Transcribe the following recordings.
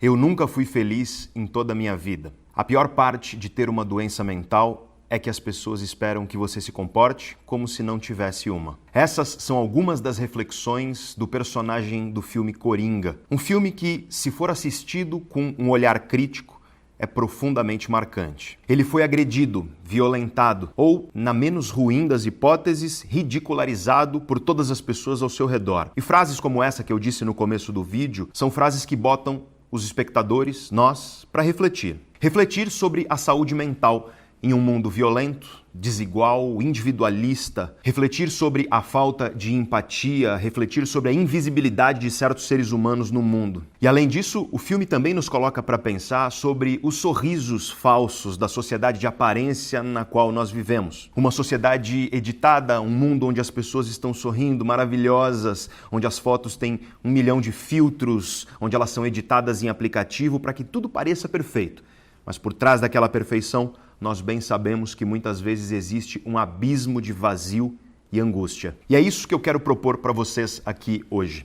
Eu nunca fui feliz em toda a minha vida. A pior parte de ter uma doença mental é que as pessoas esperam que você se comporte como se não tivesse uma. Essas são algumas das reflexões do personagem do filme Coringa. Um filme que, se for assistido com um olhar crítico, é profundamente marcante. Ele foi agredido, violentado ou, na menos ruim das hipóteses, ridicularizado por todas as pessoas ao seu redor. E frases como essa que eu disse no começo do vídeo são frases que botam os espectadores, nós, para refletir. Refletir sobre a saúde mental em um mundo violento, desigual, individualista, refletir sobre a falta de empatia, refletir sobre a invisibilidade de certos seres humanos no mundo. E além disso, o filme também nos coloca para pensar sobre os sorrisos falsos da sociedade de aparência na qual nós vivemos. Uma sociedade editada, um mundo onde as pessoas estão sorrindo, maravilhosas, onde as fotos têm 1 milhão de filtros, onde elas são editadas em aplicativo para que tudo pareça perfeito. Mas por trás daquela perfeição, nós bem sabemos que muitas vezes existe um abismo de vazio e angústia. E é isso que eu quero propor para vocês aqui hoje.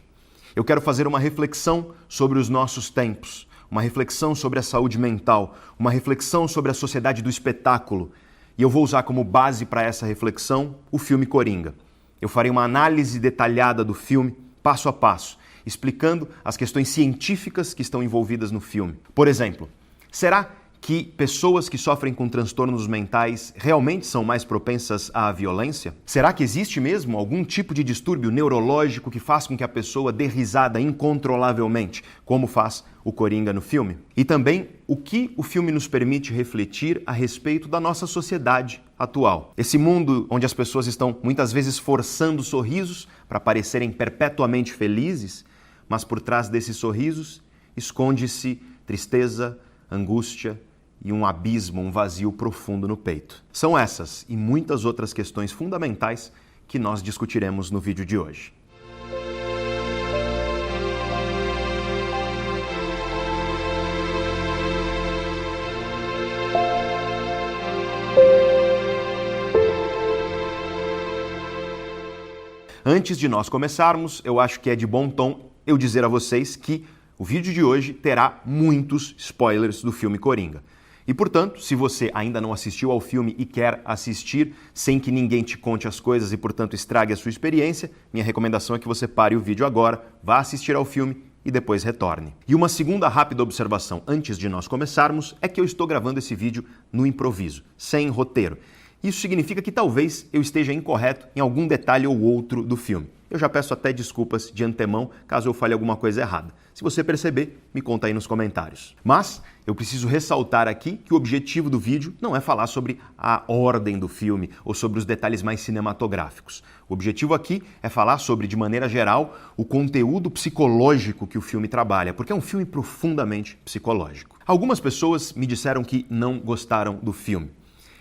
Eu quero fazer uma reflexão sobre os nossos tempos, uma reflexão sobre a saúde mental, uma reflexão sobre a sociedade do espetáculo. E eu vou usar como base para essa reflexão o filme Coringa. Eu farei uma análise detalhada do filme, passo a passo, explicando as questões científicas que estão envolvidas no filme. Por exemplo, será que pessoas que sofrem com transtornos mentais realmente são mais propensas à violência? Será que existe mesmo algum tipo de distúrbio neurológico que faz com que a pessoa dê risada incontrolavelmente, como faz o Coringa no filme? E também o que o filme nos permite refletir a respeito da nossa sociedade atual. Esse mundo onde as pessoas estão muitas vezes forçando sorrisos para parecerem perpetuamente felizes, mas por trás desses sorrisos esconde-se tristeza, angústia e um abismo, um vazio profundo no peito. São essas e muitas outras questões fundamentais que nós discutiremos no vídeo de hoje. Antes de nós começarmos, eu acho que é de bom tom eu dizer a vocês que o vídeo de hoje terá muitos spoilers do filme Coringa. E, portanto, se você ainda não assistiu ao filme e quer assistir sem que ninguém te conte as coisas e, portanto, estrague a sua experiência, minha recomendação é que você pare o vídeo agora, vá assistir ao filme e depois retorne. E uma segunda rápida observação antes de nós começarmos é que eu estou gravando esse vídeo no improviso, sem roteiro. Isso significa que talvez eu esteja incorreto em algum detalhe ou outro do filme. Eu já peço até desculpas de antemão caso eu fale alguma coisa errada. Se você perceber, me conta aí nos comentários. Mas eu preciso ressaltar aqui que o objetivo do vídeo não é falar sobre a ordem do filme ou sobre os detalhes mais cinematográficos. O objetivo aqui é falar sobre, de maneira geral, o conteúdo psicológico que o filme trabalha, porque é um filme profundamente psicológico. Algumas pessoas me disseram que não gostaram do filme.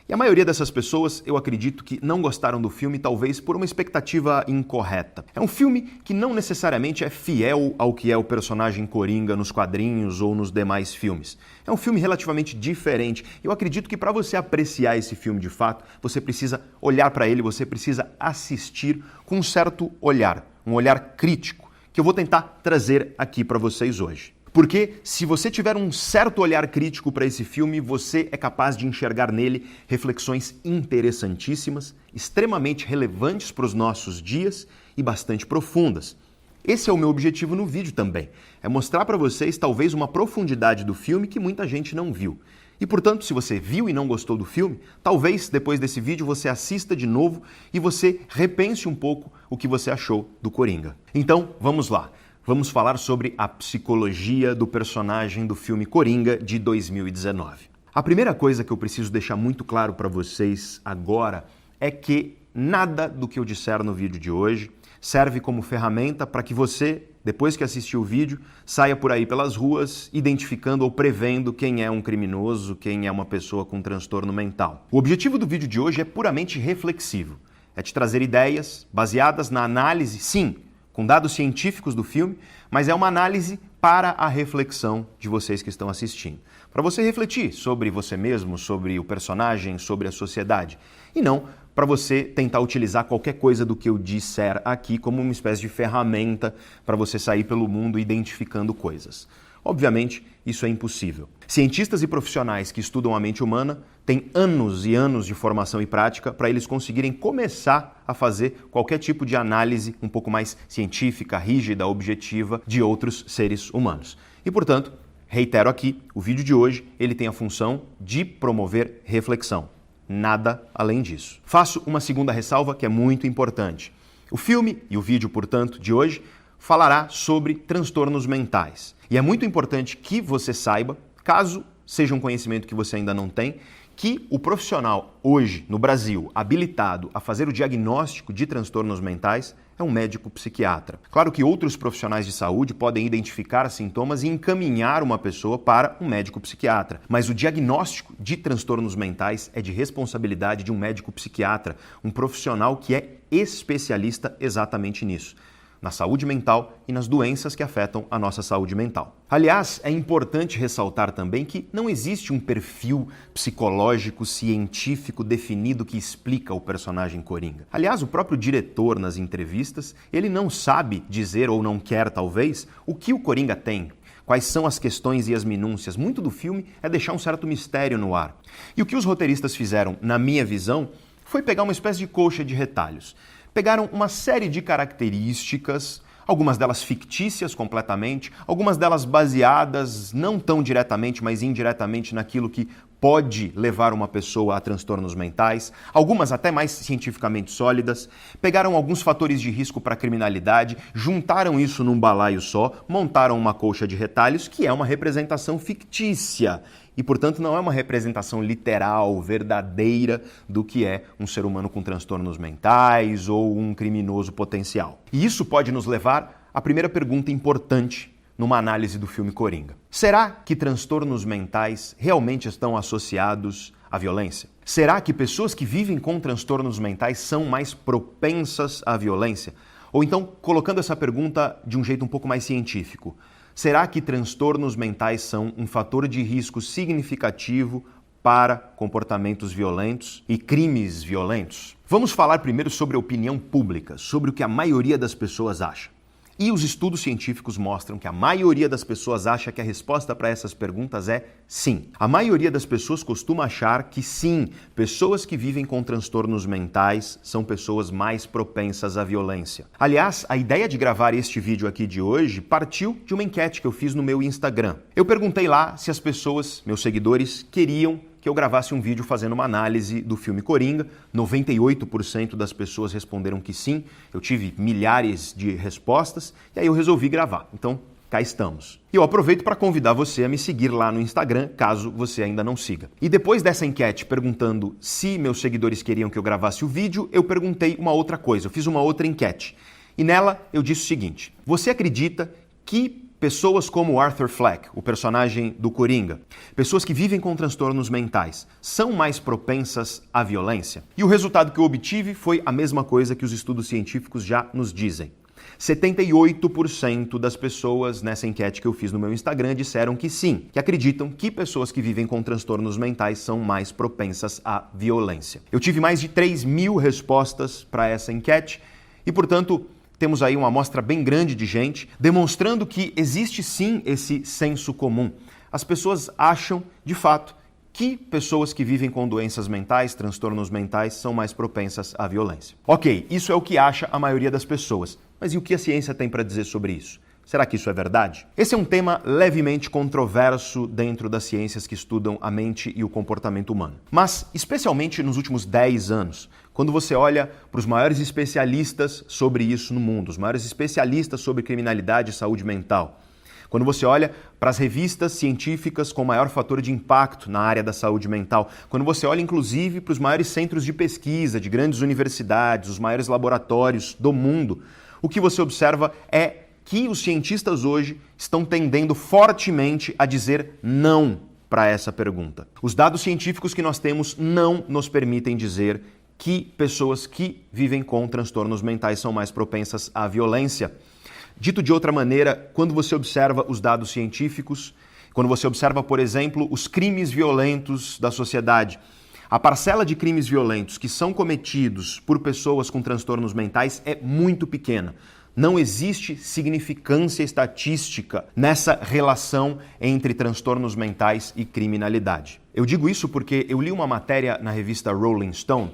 E a maioria dessas pessoas, eu acredito que não gostaram do filme, talvez por uma expectativa incorreta. É um filme que não necessariamente é fiel ao que é o personagem Coringa nos quadrinhos ou nos demais filmes. É um filme relativamente diferente. Eu acredito que para você apreciar esse filme de fato, você precisa olhar para ele, você precisa assistir com um certo olhar, um olhar crítico, que eu vou tentar trazer aqui para vocês hoje. Porque se você tiver um certo olhar crítico para esse filme, você é capaz de enxergar nele reflexões interessantíssimas, extremamente relevantes para os nossos dias e bastante profundas. Esse é o meu objetivo no vídeo também, é mostrar para vocês talvez uma profundidade do filme que muita gente não viu. E, portanto, se você viu e não gostou do filme, talvez depois desse vídeo você assista de novo e você repense um pouco o que você achou do Coringa. Então, vamos lá. Vamos falar sobre a psicologia do personagem do filme Coringa de 2019. A primeira coisa que eu preciso deixar muito claro para vocês agora é que nada do que eu disser no vídeo de hoje serve como ferramenta para que você, depois que assistir o vídeo, saia por aí pelas ruas identificando ou prevendo quem é um criminoso, quem é uma pessoa com transtorno mental. O objetivo do vídeo de hoje é puramente reflexivo. É te trazer ideias baseadas na análise, sim, com dados científicos do filme, mas é uma análise para a reflexão de vocês que estão assistindo. Para você refletir sobre você mesmo, sobre o personagem, sobre a sociedade. E não para você tentar utilizar qualquer coisa do que eu disser aqui como uma espécie de ferramenta para você sair pelo mundo identificando coisas. Obviamente, isso é impossível. Cientistas e profissionais que estudam a mente humana têm anos e anos de formação e prática para eles conseguirem começar a fazer qualquer tipo de análise um pouco mais científica, rígida, objetiva de outros seres humanos. E, portanto, reitero aqui, o vídeo de hoje ele tem a função de promover reflexão. Nada além disso. Faço uma segunda ressalva que é muito importante. O filme e o vídeo, portanto, de hoje falará sobre transtornos mentais. E é muito importante que você saiba, caso seja um conhecimento que você ainda não tem, que o profissional hoje, no Brasil, habilitado a fazer o diagnóstico de transtornos mentais é um médico psiquiatra. Claro que outros profissionais de saúde podem identificar sintomas e encaminhar uma pessoa para um médico psiquiatra, mas o diagnóstico de transtornos mentais é de responsabilidade de um médico psiquiatra, um profissional que é especialista exatamente nisso, na saúde mental e nas doenças que afetam a nossa saúde mental. Aliás, é importante ressaltar também que não existe um perfil psicológico científico definido que explica o personagem Coringa. Aliás, o próprio diretor, nas entrevistas, ele não sabe dizer, ou não quer talvez, o que o Coringa tem. Quais são as questões e as minúcias? Muito do filme é deixar um certo mistério no ar. E o que os roteiristas fizeram, na minha visão, foi pegar uma espécie de colcha de retalhos. Pegaram uma série de características, algumas delas fictícias completamente, algumas delas baseadas não tão diretamente, mas indiretamente naquilo que pode levar uma pessoa a transtornos mentais, algumas até mais cientificamente sólidas, pegaram alguns fatores de risco para a criminalidade, juntaram isso num balaio só, montaram uma colcha de retalhos que é uma representação fictícia. E, portanto, não é uma representação literal, verdadeira do que é um ser humano com transtornos mentais ou um criminoso potencial. E isso pode nos levar à primeira pergunta importante numa análise do filme Coringa. Será que transtornos mentais realmente estão associados à violência? Será que pessoas que vivem com transtornos mentais são mais propensas à violência? Ou então, colocando essa pergunta de um jeito um pouco mais científico, será que transtornos mentais são um fator de risco significativo para comportamentos violentos e crimes violentos? Vamos falar primeiro sobre a opinião pública, sobre o que a maioria das pessoas acha. E os estudos científicos mostram que a maioria das pessoas acha que a resposta para essas perguntas é sim. A maioria das pessoas costuma achar que sim, pessoas que vivem com transtornos mentais são pessoas mais propensas à violência. Aliás, a ideia de gravar este vídeo aqui de hoje partiu de uma enquete que eu fiz no meu Instagram. Eu perguntei lá se as pessoas, meus seguidores, queriam que eu gravasse um vídeo fazendo uma análise do filme Coringa. 98% das pessoas responderam que sim. Eu tive milhares de respostas e aí eu resolvi gravar. Então, cá estamos. E eu aproveito para convidar você a me seguir lá no Instagram, caso você ainda não siga. E depois dessa enquete perguntando se meus seguidores queriam que eu gravasse o vídeo, eu perguntei uma outra coisa. Eu fiz uma outra enquete. E nela eu disse o seguinte: você acredita que pessoas como Arthur Fleck, o personagem do Coringa, pessoas que vivem com transtornos mentais, são mais propensas à violência? E o resultado que eu obtive foi a mesma coisa que os estudos científicos já nos dizem. 78% das pessoas nessa enquete que eu fiz no meu Instagram disseram que sim, que acreditam que pessoas que vivem com transtornos mentais são mais propensas à violência. Eu tive mais de 3.000 respostas para essa enquete e, portanto, temos aí uma amostra bem grande de gente demonstrando que existe sim esse senso comum. As pessoas acham, de fato, que pessoas que vivem com doenças mentais, transtornos mentais, são mais propensas à violência. Ok, isso é o que acha a maioria das pessoas. Mas e o que a ciência tem para dizer sobre isso? Será que isso é verdade? Esse é um tema levemente controverso dentro das ciências que estudam a mente e o comportamento humano. Mas, especialmente nos últimos 10 anos, quando você olha para os maiores especialistas sobre isso no mundo, os maiores especialistas sobre criminalidade e saúde mental, quando você olha para as revistas científicas com maior fator de impacto na área da saúde mental, quando você olha inclusive para os maiores centros de pesquisa de grandes universidades, os maiores laboratórios do mundo, o que você observa é que os cientistas hoje estão tendendo fortemente a dizer não para essa pergunta. Os dados científicos que nós temos não nos permitem dizer que pessoas que vivem com transtornos mentais são mais propensas à violência. Dito de outra maneira, quando você observa os dados científicos, quando você observa, por exemplo, os crimes violentos da sociedade, a parcela de crimes violentos que são cometidos por pessoas com transtornos mentais é muito pequena. Não existe significância estatística nessa relação entre transtornos mentais e criminalidade. Eu digo isso porque eu li uma matéria na revista Rolling Stone,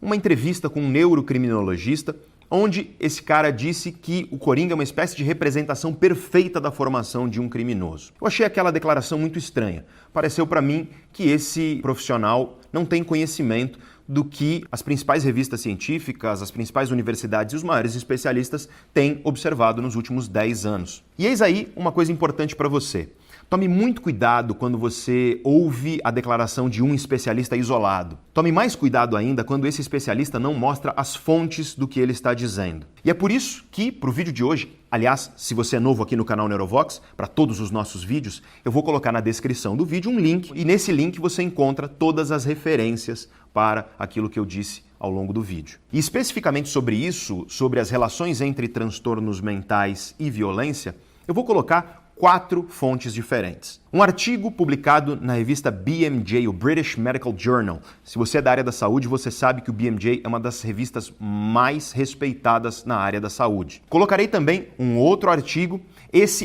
uma entrevista com um neurocriminologista, onde esse cara disse que o Coringa é uma espécie de representação perfeita da formação de um criminoso. Eu achei aquela declaração muito estranha. Pareceu para mim que esse profissional não tem conhecimento do que as principais revistas científicas, as principais universidades e os maiores especialistas têm observado nos últimos 10 anos. E eis aí uma coisa importante para você. Tome muito cuidado quando você ouve a declaração de um especialista isolado. Tome mais cuidado ainda quando esse especialista não mostra as fontes do que ele está dizendo. E é por isso que, para o vídeo de hoje, aliás, se você é novo aqui no canal Neurovox, para todos os nossos vídeos, eu vou colocar na descrição do vídeo um link, e nesse link você encontra todas as referências para aquilo que eu disse ao longo do vídeo. E especificamente sobre isso, sobre as relações entre transtornos mentais e violência, eu vou colocar 4 fontes diferentes. Um artigo publicado na revista BMJ, o British Medical Journal. Se você é da área da saúde, você sabe que o BMJ é uma das revistas mais respeitadas na área da saúde. Colocarei também um outro artigo,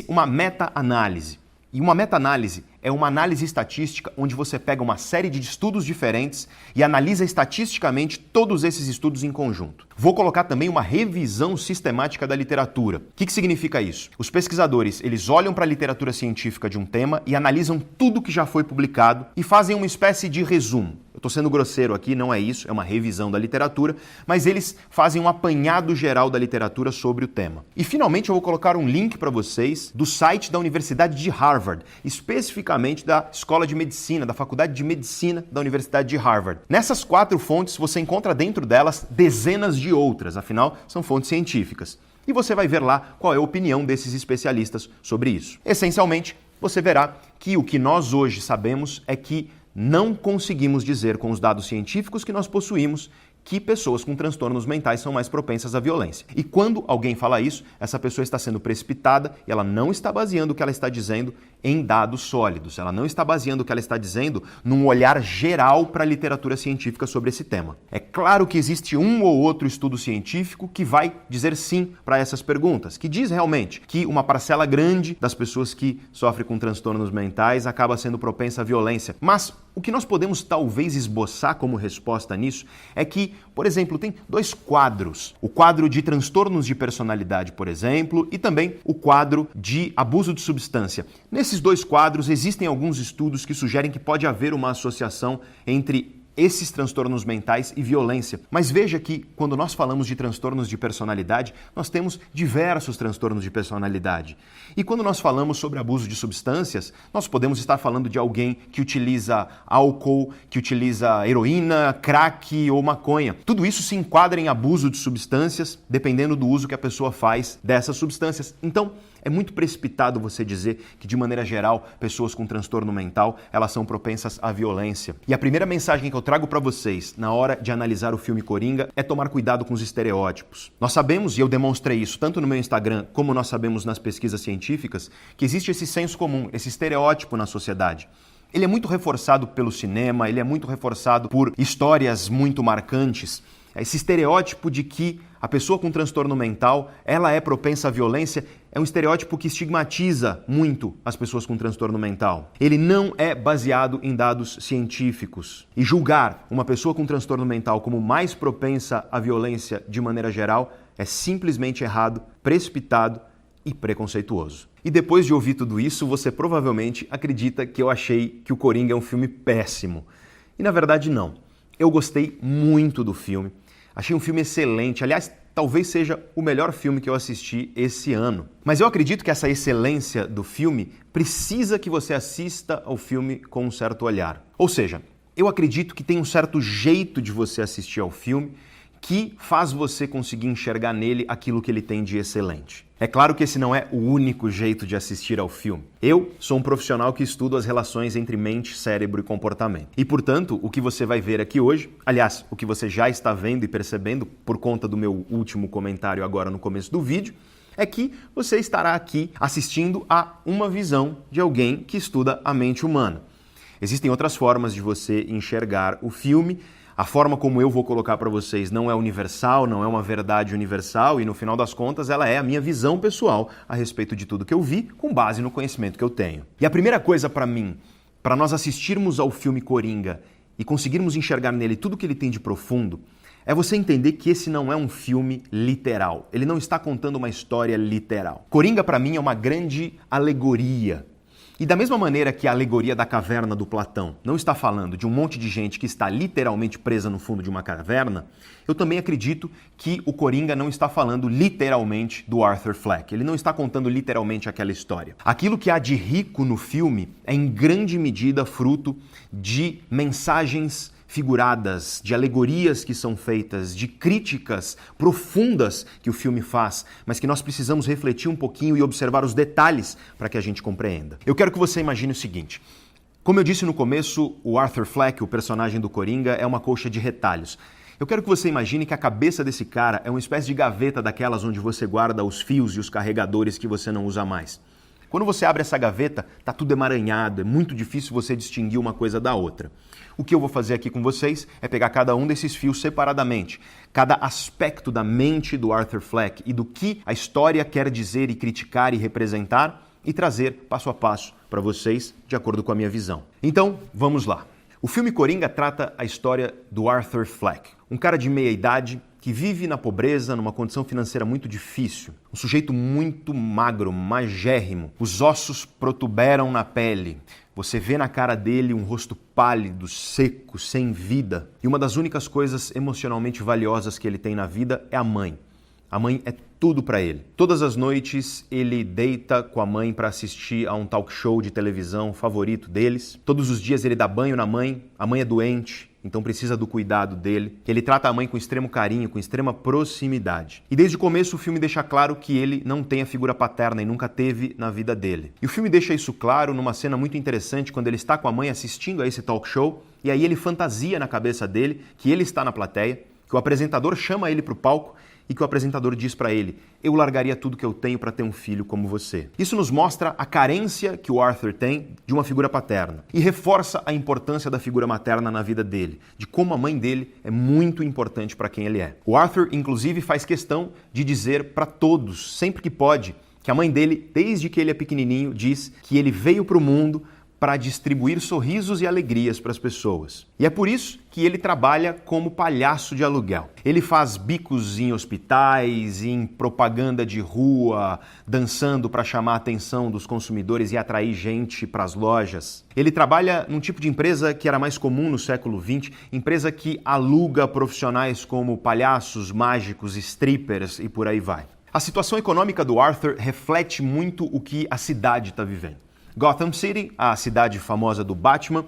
uma meta-análise. E uma meta-análise é uma análise estatística onde você pega uma série de estudos diferentes e analisa estatisticamente todos esses estudos em conjunto. Vou colocar também uma revisão sistemática da literatura. O que significa isso? Os pesquisadores, eles olham para a literatura científica de um tema e analisam tudo que já foi publicado e fazem uma espécie de resumo. Eu estou sendo grosseiro aqui, não é isso, é uma revisão da literatura, mas eles fazem um apanhado geral da literatura sobre o tema. E finalmente eu vou colocar um link para vocês do site da Universidade de Harvard, especificamente da Escola de Medicina, da Faculdade de Medicina da Universidade de Harvard. Nessas 4 fontes você encontra dentro delas dezenas de outras, afinal são fontes científicas. E você vai ver lá qual é a opinião desses especialistas sobre isso. Essencialmente, você verá que o que nós hoje sabemos é que não conseguimos dizer com os dados científicos que nós possuímos que pessoas com transtornos mentais são mais propensas à violência. E quando alguém fala isso, essa pessoa está sendo precipitada e ela não está baseando o que ela está dizendo em dados sólidos. Ela não está baseando o que ela está dizendo num olhar geral para a literatura científica sobre esse tema. É claro que existe um ou outro estudo científico que vai dizer sim para essas perguntas, que diz realmente que uma parcela grande das pessoas que sofrem com transtornos mentais acaba sendo propensa à violência. Mas o que nós podemos talvez esboçar como resposta nisso é que, por exemplo, tem 2 quadros. O quadro de transtornos de personalidade, por exemplo, e também o quadro de abuso de substância. Nesses 2 quadros existem alguns estudos que sugerem que pode haver uma associação entre esses transtornos mentais e violência. Mas veja que, quando nós falamos de transtornos de personalidade, nós temos diversos transtornos de personalidade. E quando nós falamos sobre abuso de substâncias, nós podemos estar falando de alguém que utiliza álcool, que utiliza heroína, crack ou maconha. Tudo isso se enquadra em abuso de substâncias, dependendo do uso que a pessoa faz dessas substâncias. Então, é muito precipitado você dizer que, de maneira geral, pessoas com transtorno mental, elas são propensas à violência. E a primeira mensagem que eu trago para vocês na hora de analisar o filme Coringa é tomar cuidado com os estereótipos. Nós sabemos, e eu demonstrei isso tanto no meu Instagram como nós sabemos nas pesquisas científicas, que existe esse senso comum, esse estereótipo na sociedade. Ele é muito reforçado pelo cinema, ele é muito reforçado por histórias muito marcantes. Esse estereótipo de que a pessoa com transtorno mental, ela é propensa à violência, é um estereótipo que estigmatiza muito as pessoas com transtorno mental. Ele não é baseado em dados científicos. E julgar uma pessoa com transtorno mental como mais propensa à violência de maneira geral é simplesmente errado, precipitado e preconceituoso. E depois de ouvir tudo isso, você provavelmente acredita que eu achei que o Coringa é um filme péssimo. E na verdade não. Eu gostei muito do filme. Achei um filme excelente. Aliás, talvez seja o melhor filme que eu assisti esse ano. Mas eu acredito que essa excelência do filme precisa que você assista ao filme com um certo olhar. Ou seja, eu acredito que tem um certo jeito de você assistir ao filme que faz você conseguir enxergar nele aquilo que ele tem de excelente. É claro que esse não é o único jeito de assistir ao filme. Eu sou um profissional que estudo as relações entre mente, cérebro e comportamento. E, portanto, o que você vai ver aqui hoje, aliás, o que você já está vendo e percebendo por conta do meu último comentário agora no começo do vídeo, é que você estará aqui assistindo a uma visão de alguém que estuda a mente humana. Existem outras formas de você enxergar o filme. A forma como eu vou colocar para vocês não é universal, não é uma verdade universal e no final das contas ela é a minha visão pessoal a respeito de tudo que eu vi com base no conhecimento que eu tenho. E a primeira coisa para mim, para nós assistirmos ao filme Coringa e conseguirmos enxergar nele tudo que ele tem de profundo, é você entender que esse não é um filme literal. Ele não está contando uma história literal. Coringa, para mim, é uma grande alegoria. E da mesma maneira que a alegoria da caverna do Platão não está falando de um monte de gente que está literalmente presa no fundo de uma caverna, eu também acredito que o Coringa não está falando literalmente do Arthur Fleck. Ele não está contando literalmente aquela história. Aquilo que há de rico no filme é em grande medida fruto de mensagens figuradas, de alegorias que são feitas, de críticas profundas que o filme faz, mas que nós precisamos refletir um pouquinho e observar os detalhes para que a gente compreenda. Eu quero que você imagine o seguinte. Como eu disse no começo, o Arthur Fleck, o personagem do Coringa, é uma colcha de retalhos. Eu quero que você imagine que a cabeça desse cara é uma espécie de gaveta daquelas onde você guarda os fios e os carregadores que você não usa mais. Quando você abre essa gaveta, tá tudo emaranhado, é muito difícil você distinguir uma coisa da outra. O que eu vou fazer aqui com vocês é pegar cada um desses fios separadamente, cada aspecto da mente do Arthur Fleck e do que a história quer dizer e criticar e representar e trazer passo a passo para vocês de acordo com a minha visão. Então, vamos lá. O filme Coringa trata a história do Arthur Fleck, um cara de meia idade que vive na pobreza, numa condição financeira muito difícil. Um sujeito muito magro, magérrimo. Os ossos protuberam na pele. Você vê na cara dele um rosto pálido, seco, sem vida. E uma das únicas coisas emocionalmente valiosas que ele tem na vida é a mãe. A mãe é tudo para ele. Todas as noites ele deita com a mãe para assistir a um talk show de televisão favorito deles. Todos os dias ele dá banho na mãe. A mãe é doente, então precisa do cuidado dele. Ele trata a mãe com extremo carinho, com extrema proximidade. E desde o começo o filme deixa claro que ele não tem a figura paterna e nunca teve na vida dele. E o filme deixa isso claro numa cena muito interessante quando ele está com a mãe assistindo a esse talk show e aí ele fantasia na cabeça dele que ele está na plateia, que o apresentador chama ele para o palco e que o apresentador diz para ele: eu largaria tudo que eu tenho para ter um filho como você. Isso nos mostra a carência que o Arthur tem de uma figura paterna e reforça a importância da figura materna na vida dele, de como a mãe dele é muito importante para quem ele é. O Arthur, inclusive, faz questão de dizer para todos, sempre que pode, que a mãe dele, desde que ele é pequenininho, diz que ele veio para o mundo para distribuir sorrisos e alegrias para as pessoas. E é por isso que ele trabalha como palhaço de aluguel. Ele faz bicos em hospitais, em propaganda de rua, dançando para chamar a atenção dos consumidores e atrair gente para as lojas. Ele trabalha num tipo de empresa que era mais comum no século XX, empresa que aluga profissionais como palhaços, mágicos, strippers e por aí vai. A situação econômica do Arthur reflete muito o que a cidade está vivendo. Gotham City, a cidade famosa do Batman,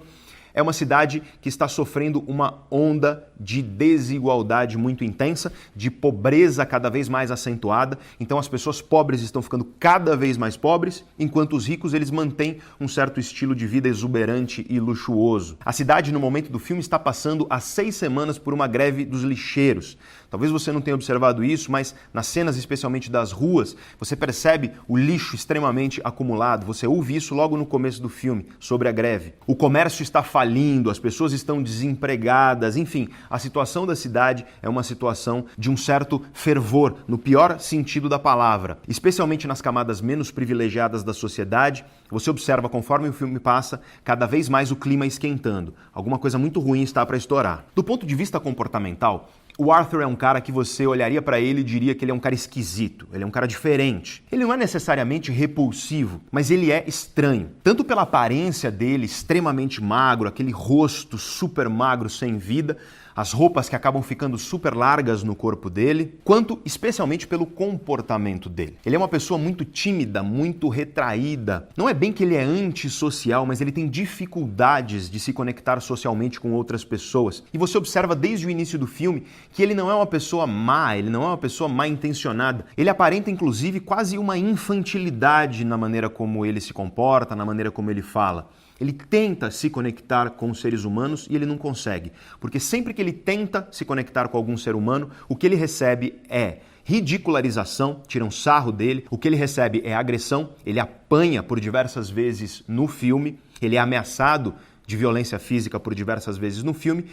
é uma cidade que está sofrendo uma onda de desigualdade muito intensa, de pobreza cada vez mais acentuada. Então as pessoas pobres estão ficando cada vez mais pobres, enquanto os ricos eles mantêm um certo estilo de vida exuberante e luxuoso. A cidade, no momento do filme, está passando há 6 semanas por uma greve dos lixeiros. Talvez você não tenha observado isso, mas nas cenas especialmente das ruas, você percebe o lixo extremamente acumulado. Você ouve isso logo no começo do filme, sobre a greve. O comércio está falindo, as pessoas estão desempregadas, enfim, a situação da cidade é uma situação de um certo fervor, no pior sentido da palavra. Especialmente nas camadas menos privilegiadas da sociedade, você observa, conforme o filme passa, cada vez mais o clima esquentando. Alguma coisa muito ruim está para estourar. Do ponto de vista comportamental, o Arthur é um cara que você olharia para ele e diria que ele é um cara esquisito, ele é um cara diferente. Ele não é necessariamente repulsivo, mas ele é estranho. Tanto pela aparência dele, extremamente magro, aquele rosto super magro, sem vida, as roupas que acabam ficando super largas no corpo dele, quanto especialmente pelo comportamento dele. Ele é uma pessoa muito tímida, muito retraída. Não é bem que ele é antissocial, mas ele tem dificuldades de se conectar socialmente com outras pessoas. E você observa desde o início do filme que ele não é uma pessoa má, ele não é uma pessoa mal intencionada. Ele aparenta, inclusive, quase uma infantilidade na maneira como ele se comporta, na maneira como ele fala. Ele tenta se conectar com os seres humanos e ele não consegue. Porque sempre que ele tenta se conectar com algum ser humano, o que ele recebe é ridicularização, tiram sarro dele, o que ele recebe é agressão, ele apanha por diversas vezes no filme, ele é ameaçado de violência física por diversas vezes no filme.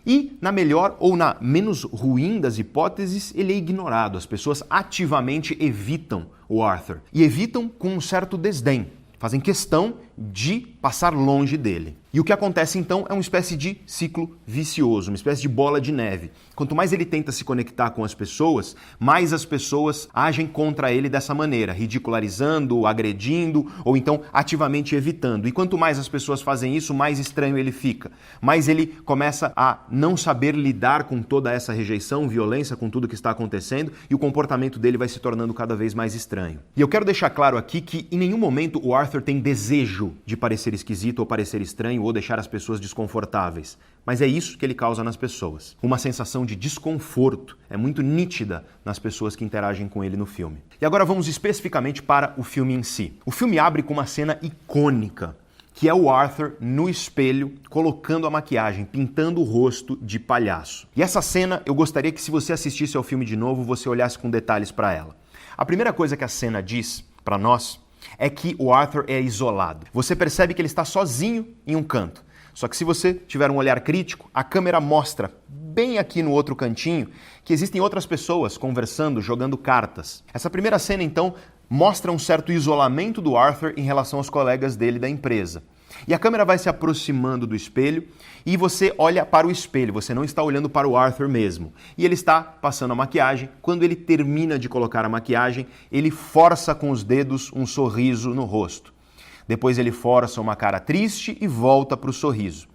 E, na melhor ou na menos ruim das hipóteses, ele é ignorado. As pessoas ativamente evitam o Arthur. E evitam com um certo desdém. Fazem questão de passar longe dele. E o que acontece então é uma espécie de ciclo vicioso, uma espécie de bola de neve. Quanto mais ele tenta se conectar com as pessoas, mais as pessoas agem contra ele dessa maneira, ridicularizando, agredindo ou então ativamente evitando. E quanto mais as pessoas fazem isso, mais estranho ele fica. Mais ele começa a não saber lidar com toda essa rejeição, violência, com tudo que está acontecendo, e o comportamento dele vai se tornando cada vez mais estranho. E eu quero deixar claro aqui que em nenhum momento o Arthur tem desejo de parecer esquisito ou parecer estranho ou deixar as pessoas desconfortáveis. Mas é isso que ele causa nas pessoas. Uma sensação de desconforto é muito nítida nas pessoas que interagem com ele no filme. E agora vamos especificamente para o filme em si. O filme abre com uma cena icônica, que é o Arthur no espelho, colocando a maquiagem, pintando o rosto de palhaço. E essa cena, eu gostaria que se você assistisse ao filme de novo, você olhasse com detalhes para ela. A primeira coisa que a cena diz para nós é que o Arthur é isolado. Você percebe que ele está sozinho em um canto. Só que se você tiver um olhar crítico, a câmera mostra bem aqui no outro cantinho que existem outras pessoas conversando, jogando cartas. Essa primeira cena, então, mostra um certo isolamento do Arthur em relação aos colegas dele da empresa. E a câmera vai se aproximando do espelho e você olha para o espelho, você não está olhando para o Arthur mesmo. E ele está passando a maquiagem. Quando ele termina de colocar a maquiagem, ele força com os dedos um sorriso no rosto. Depois ele força uma cara triste e volta para o sorriso.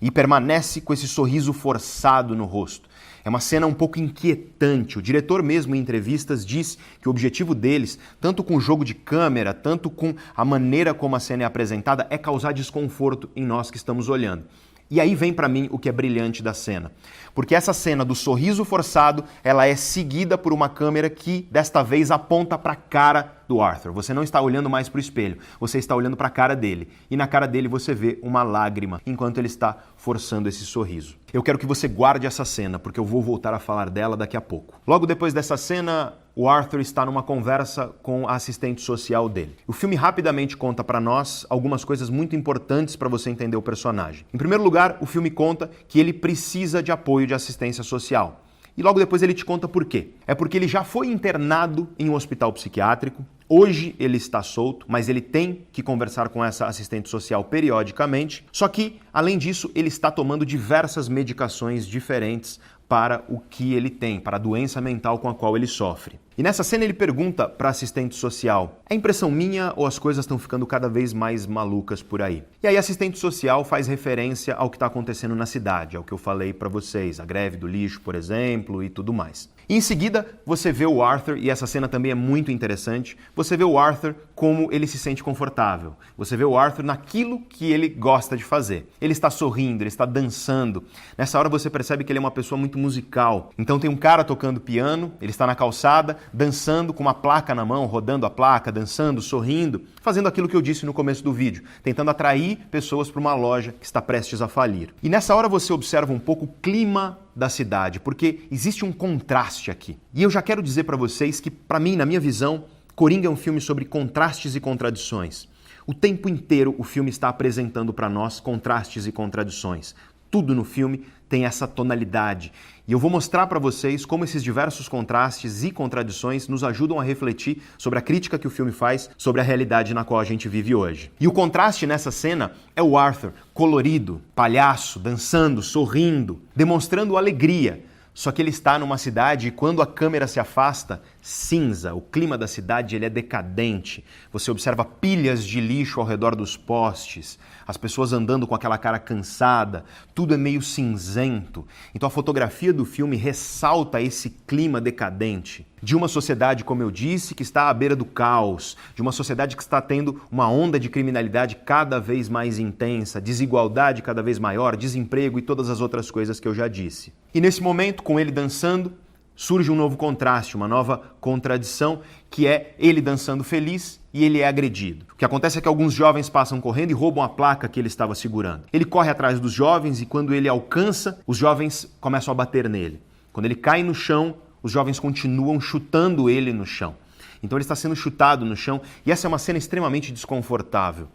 E permanece com esse sorriso forçado no rosto. É uma cena um pouco inquietante. O diretor mesmo em entrevistas diz que o objetivo deles, tanto com o jogo de câmera, tanto com a maneira como a cena é apresentada, é causar desconforto em nós que estamos olhando. E aí vem para mim o que é brilhante da cena. Porque essa cena do sorriso forçado, ela é seguida por uma câmera que, desta vez, aponta para a cara do Arthur. Você não está olhando mais para o espelho, você está olhando para a cara dele. E na cara dele você vê uma lágrima, enquanto ele está forçando esse sorriso. Eu quero que você guarde essa cena, porque eu vou voltar a falar dela daqui a pouco. Logo depois dessa cena, o Arthur está numa conversa com a assistente social dele. O filme rapidamente conta para nós algumas coisas muito importantes para você entender o personagem. Em primeiro lugar, o filme conta que ele precisa de apoio de assistência social. E logo depois ele te conta por quê. É porque ele já foi internado em um hospital psiquiátrico, hoje ele está solto, mas ele tem que conversar com essa assistente social periodicamente. Só que, além disso, ele está tomando diversas medicações diferentes para o que ele tem, para a doença mental com a qual ele sofre. E nessa cena ele pergunta para a assistente social: é impressão minha ou as coisas estão ficando cada vez mais malucas por aí? E aí a assistente social faz referência ao que está acontecendo na cidade, ao que eu falei para vocês, a greve do lixo, por exemplo, e tudo mais. E em seguida, você vê o Arthur, e essa cena também é muito interessante, você vê o Arthur como ele se sente confortável. Você vê o Arthur naquilo que ele gosta de fazer. Ele está sorrindo, ele está dançando. Nessa hora você percebe que ele é uma pessoa muito musical. Então tem um cara tocando piano, ele está na calçada, dançando com uma placa na mão, rodando a placa, dançando, sorrindo, fazendo aquilo que eu disse no começo do vídeo, tentando atrair pessoas para uma loja que está prestes a falir. E nessa hora você observa um pouco o clima da cidade, porque existe um contraste aqui. E eu já quero dizer para vocês que, para mim, na minha visão, Coringa é um filme sobre contrastes e contradições. O tempo inteiro o filme está apresentando para nós contrastes e contradições. Tudo no filme tem essa tonalidade. E eu vou mostrar para vocês como esses diversos contrastes e contradições nos ajudam a refletir sobre a crítica que o filme faz sobre a realidade na qual a gente vive hoje. E o contraste nessa cena é o Arthur, colorido, palhaço, dançando, sorrindo, demonstrando alegria. Só que ele está numa cidade e quando a câmera se afasta, cinza. O clima da cidade ele é decadente. Você observa pilhas de lixo ao redor dos postes, as pessoas andando com aquela cara cansada, tudo é meio cinzento. Então a fotografia do filme ressalta esse clima decadente de uma sociedade, como eu disse, que está à beira do caos, de uma sociedade que está tendo uma onda de criminalidade cada vez mais intensa, desigualdade cada vez maior, desemprego e todas as outras coisas que eu já disse. E nesse momento, com ele dançando, surge um novo contraste, uma nova contradição, que é ele dançando feliz e ele é agredido. O que acontece é que alguns jovens passam correndo e roubam a placa que ele estava segurando. Ele corre atrás dos jovens e quando ele alcança, os jovens começam a bater nele. Quando ele cai no chão, os jovens continuam chutando ele no chão. Então ele está sendo chutado no chão e essa é uma cena extremamente desconfortável.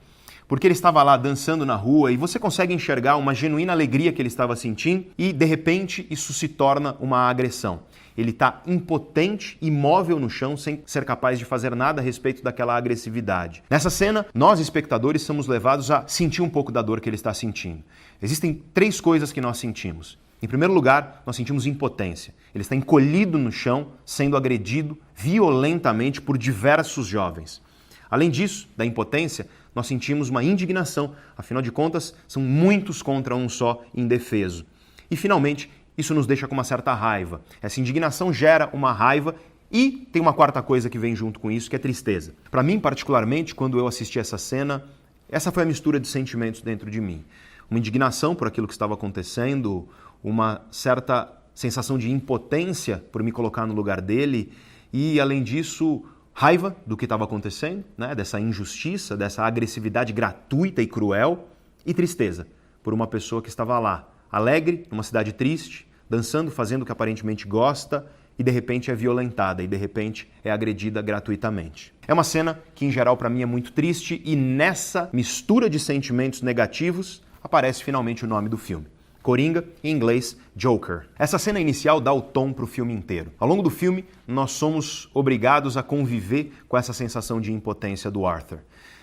porque ele estava lá dançando na rua e você consegue enxergar uma genuína alegria que ele estava sentindo e, de repente, isso se torna uma agressão. Ele está impotente, imóvel no chão, sem ser capaz de fazer nada a respeito daquela agressividade. Nessa cena, nós, espectadores, somos levados a sentir um pouco da dor que ele está sentindo. Existem 3 coisas que nós sentimos. Em primeiro lugar, nós sentimos impotência. Ele está encolhido no chão, sendo agredido violentamente por diversos jovens. Além disso, da impotência, nós sentimos uma indignação. Afinal de contas, são muitos contra um só indefeso. E, finalmente, isso nos deixa com uma certa raiva. Essa indignação gera uma raiva e tem uma quarta coisa que vem junto com isso, que é tristeza. Para mim, particularmente, quando eu assisti essa cena, essa foi a mistura de sentimentos dentro de mim. Uma indignação por aquilo que estava acontecendo, uma certa sensação de impotência por me colocar no lugar dele e, além disso, raiva do que estava acontecendo, né? Dessa injustiça, dessa agressividade gratuita e cruel, e tristeza por uma pessoa que estava lá, alegre, numa cidade triste, dançando, fazendo o que aparentemente gosta e de repente é violentada e de repente é agredida gratuitamente. É uma cena que em geral para mim é muito triste e nessa mistura de sentimentos negativos aparece finalmente o nome do filme. Coringa, em inglês, Joker. Essa cena inicial dá o tom para o filme inteiro. Ao longo do filme, nós somos obrigados a conviver com essa sensação de impotência do Arthur.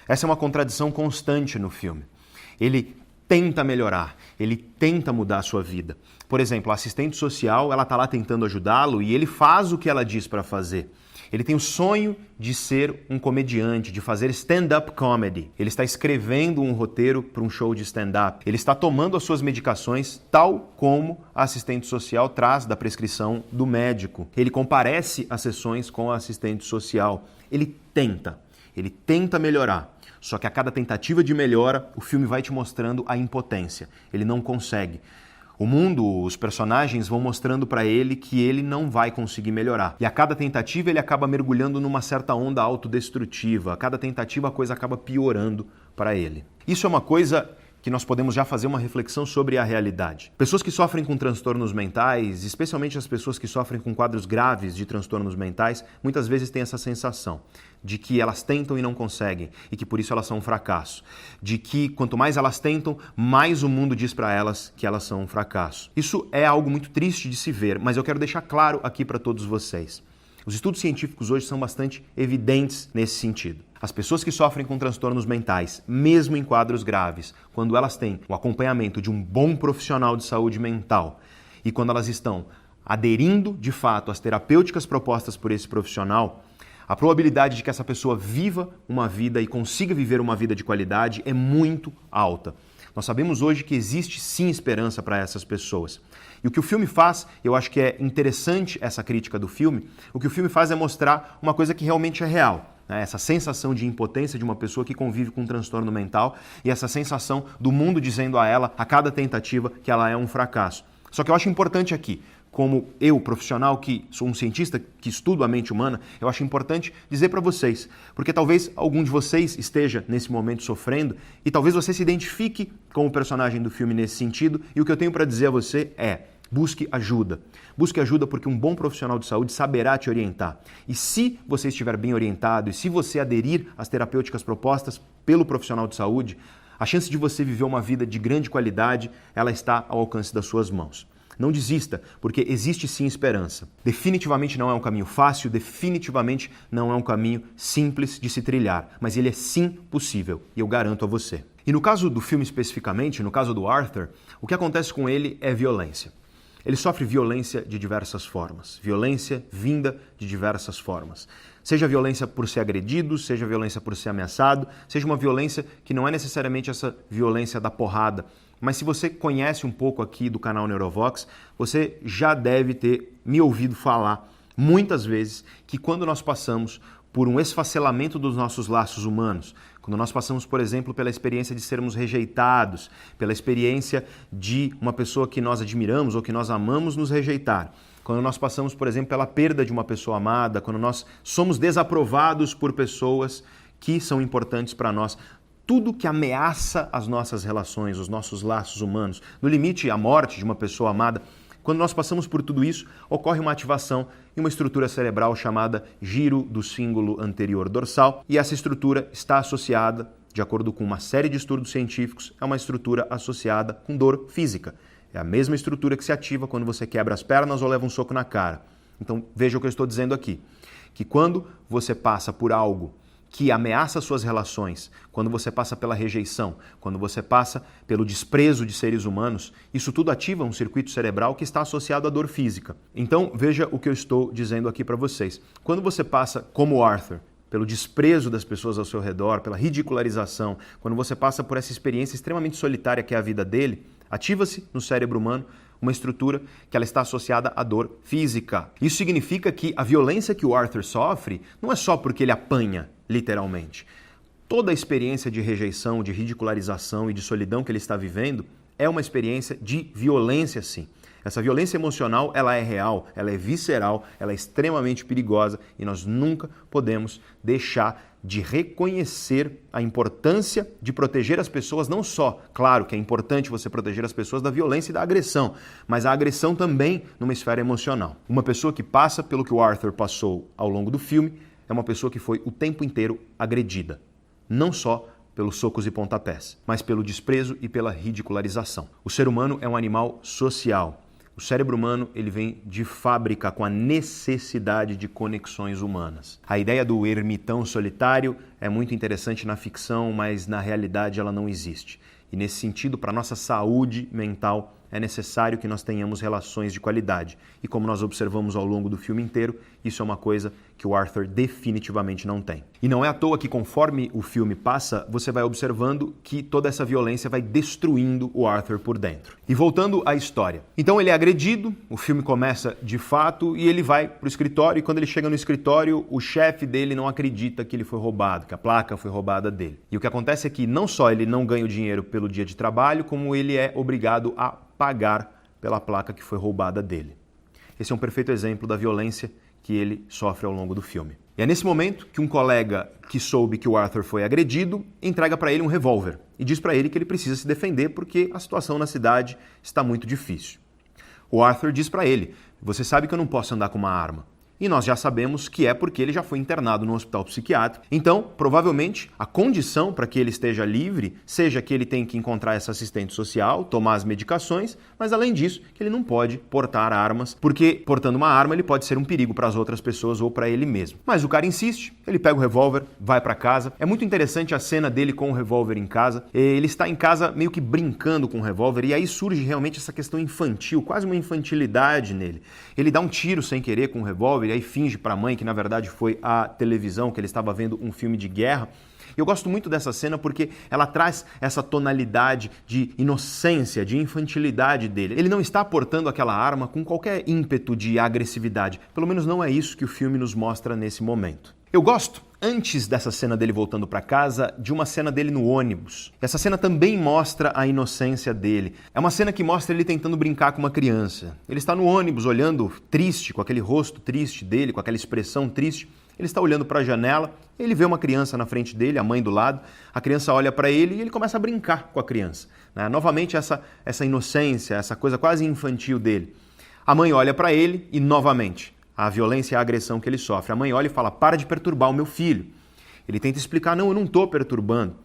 Essa é uma contradição constante no filme. Ele tenta melhorar, ele tenta mudar a sua vida. Por exemplo, a assistente social, ela está lá tentando ajudá-lo e ele faz o que ela diz para fazer. Ele tem o sonho de ser um comediante, de fazer stand-up comedy. Ele está escrevendo um roteiro para um show de stand-up. Ele está tomando as suas medicações tal como a assistente social traz da prescrição do médico. Ele comparece às sessões com a assistente social. Ele tenta melhorar. Só que a cada tentativa de melhora, o filme vai te mostrando a impotência. Ele não consegue. O mundo, os personagens vão mostrando para ele que ele não vai conseguir melhorar. E a cada tentativa ele acaba mergulhando numa certa onda autodestrutiva. A cada tentativa a coisa acaba piorando para ele. Isso é uma coisa que nós podemos já fazer uma reflexão sobre a realidade. Pessoas que sofrem com transtornos mentais, especialmente as pessoas que sofrem com quadros graves de transtornos mentais, muitas vezes têm essa sensação de que elas tentam e não conseguem e que por isso elas são um fracasso. De que quanto mais elas tentam, mais o mundo diz para elas que elas são um fracasso. Isso é algo muito triste de se ver, mas eu quero deixar claro aqui para todos vocês. Os estudos científicos hoje são bastante evidentes nesse sentido. As pessoas que sofrem com transtornos mentais, mesmo em quadros graves, quando elas têm o acompanhamento de um bom profissional de saúde mental e quando elas estão aderindo de fato às terapêuticas propostas por esse profissional, a probabilidade de que essa pessoa viva uma vida e consiga viver uma vida de qualidade é muito alta. Nós sabemos hoje que existe sim esperança para essas pessoas. E o que o filme faz, eu acho que é interessante essa crítica do filme, o que o filme faz é mostrar uma coisa que realmente é real. Né? Essa sensação de impotência de uma pessoa que convive com um transtorno mental e essa sensação do mundo dizendo a ela, a cada tentativa, que ela é um fracasso. Só que eu acho importante aqui, como eu, profissional, que sou um cientista que estudo a mente humana, eu acho importante dizer para vocês, porque talvez algum de vocês esteja nesse momento sofrendo e talvez você se identifique com o personagem do filme nesse sentido e o que eu tenho para dizer a você é: busque ajuda. Busque ajuda porque um bom profissional de saúde saberá te orientar. E se você estiver bem orientado e se você aderir às terapêuticas propostas pelo profissional de saúde, a chance de você viver uma vida de grande qualidade, ela está ao alcance das suas mãos. Não desista, porque existe sim esperança. Definitivamente não é um caminho fácil, definitivamente não é um caminho simples de se trilhar, mas ele é sim possível, e eu garanto a você. E no caso do filme especificamente, no caso do Arthur, o que acontece com ele é violência. Ele sofre violência de diversas formas, violência vinda de diversas formas. Seja violência por ser agredido, seja violência por ser ameaçado, seja uma violência que não é necessariamente essa violência da porrada, mas se você conhece um pouco aqui do canal Neurovox, você já deve ter me ouvido falar muitas vezes que quando nós passamos por um esfacelamento dos nossos laços humanos, quando nós passamos, por exemplo, pela experiência de sermos rejeitados, pela experiência de uma pessoa que nós admiramos ou que nós amamos nos rejeitar, quando nós passamos, por exemplo, pela perda de uma pessoa amada, quando nós somos desaprovados por pessoas que são importantes para nós, tudo que ameaça as nossas relações, os nossos laços humanos, no limite a morte de uma pessoa amada, quando nós passamos por tudo isso, ocorre uma ativação em uma estrutura cerebral chamada giro do cíngulo anterior dorsal, e essa estrutura está associada, de acordo com uma série de estudos científicos, é uma estrutura associada com dor física. É a mesma estrutura que se ativa quando você quebra as pernas ou leva um soco na cara. Então, veja o que eu estou dizendo aqui. Que quando você passa por algo que ameaça suas relações, quando você passa pela rejeição, quando você passa pelo desprezo de seres humanos, isso tudo ativa um circuito cerebral que está associado à dor física. Então, veja o que eu estou dizendo aqui para vocês. Quando você passa, como Arthur, pelo desprezo das pessoas ao seu redor, pela ridicularização, quando você passa por essa experiência extremamente solitária que é a vida dele, ativa-se no cérebro humano uma estrutura que ela está associada à dor física. Isso significa que a violência que o Arthur sofre não é só porque ele apanha, literalmente. Toda a experiência de rejeição, de ridicularização e de solidão que ele está vivendo é uma experiência de violência, sim. Essa violência emocional, ela é real, ela é visceral, ela é extremamente perigosa e nós nunca podemos deixar de reconhecer a importância de proteger as pessoas, não só, claro que é importante você proteger as pessoas da violência e da agressão, mas a agressão também numa esfera emocional. Uma pessoa que passa pelo que o Arthur passou ao longo do filme é uma pessoa que foi o tempo inteiro agredida, não só pelos socos e pontapés, mas pelo desprezo e pela ridicularização. O ser humano é um animal social. O cérebro humano ele vem de fábrica com a necessidade de conexões humanas. A ideia do ermitão solitário é muito interessante na ficção, mas na realidade ela não existe. E nesse sentido, para a nossa saúde mental, é necessário que nós tenhamos relações de qualidade. E como nós observamos ao longo do filme inteiro, isso é uma coisa que o Arthur definitivamente não tem. E não é à toa que conforme o filme passa, você vai observando que toda essa violência vai destruindo o Arthur por dentro. E voltando à história. Então ele é agredido, o filme começa de fato e ele vai para o escritório e quando ele chega no escritório, o chefe dele não acredita que ele foi roubado, que a placa foi roubada dele. E o que acontece é que não só ele não ganha o dinheiro pelo dia de trabalho, como ele é obrigado a pagar pela placa que foi roubada dele. Esse é um perfeito exemplo da violência que ele sofre ao longo do filme. E é nesse momento que um colega que soube que o Arthur foi agredido entrega para ele um revólver e diz para ele que ele precisa se defender porque a situação na cidade está muito difícil. O Arthur diz para ele: "Você sabe que eu não posso andar com uma arma." E nós já sabemos que é porque ele já foi internado no hospital psiquiátrico. Então, provavelmente, a condição para que ele esteja livre seja que ele tem que encontrar essa assistente social, tomar as medicações, mas além disso, que ele não pode portar armas, porque portando uma arma ele pode ser um perigo para as outras pessoas ou para ele mesmo. Mas o cara insiste, ele pega o revólver, vai para casa. É muito interessante a cena dele com o revólver em casa. Ele está em casa meio que brincando com o revólver e aí surge realmente essa questão infantil, quase uma infantilidade nele. Ele dá um tiro sem querer com o revólver e aí finge para a mãe que na verdade foi a televisão, que ele estava vendo um filme de guerra. Eu gosto muito dessa cena porque ela traz essa tonalidade de inocência, de infantilidade dele. Ele não está portando aquela arma com qualquer ímpeto de agressividade. Pelo menos não é isso que o filme nos mostra nesse momento. Eu gosto, antes dessa cena dele voltando para casa, de uma cena dele no ônibus. Essa cena também mostra a inocência dele. É uma cena que mostra ele tentando brincar com uma criança. Ele está no ônibus olhando triste, com aquele rosto triste dele, com aquela expressão triste. Ele está olhando para a janela, ele vê uma criança na frente dele, a mãe do lado. A criança olha para ele e ele começa a brincar com a criança. Novamente essa inocência, essa coisa quase infantil dele. A mãe olha para ele e novamente a violência e a agressão que ele sofre. A mãe olha e fala: "Para de perturbar o meu filho." Ele tenta explicar: "Não, eu não estou perturbando."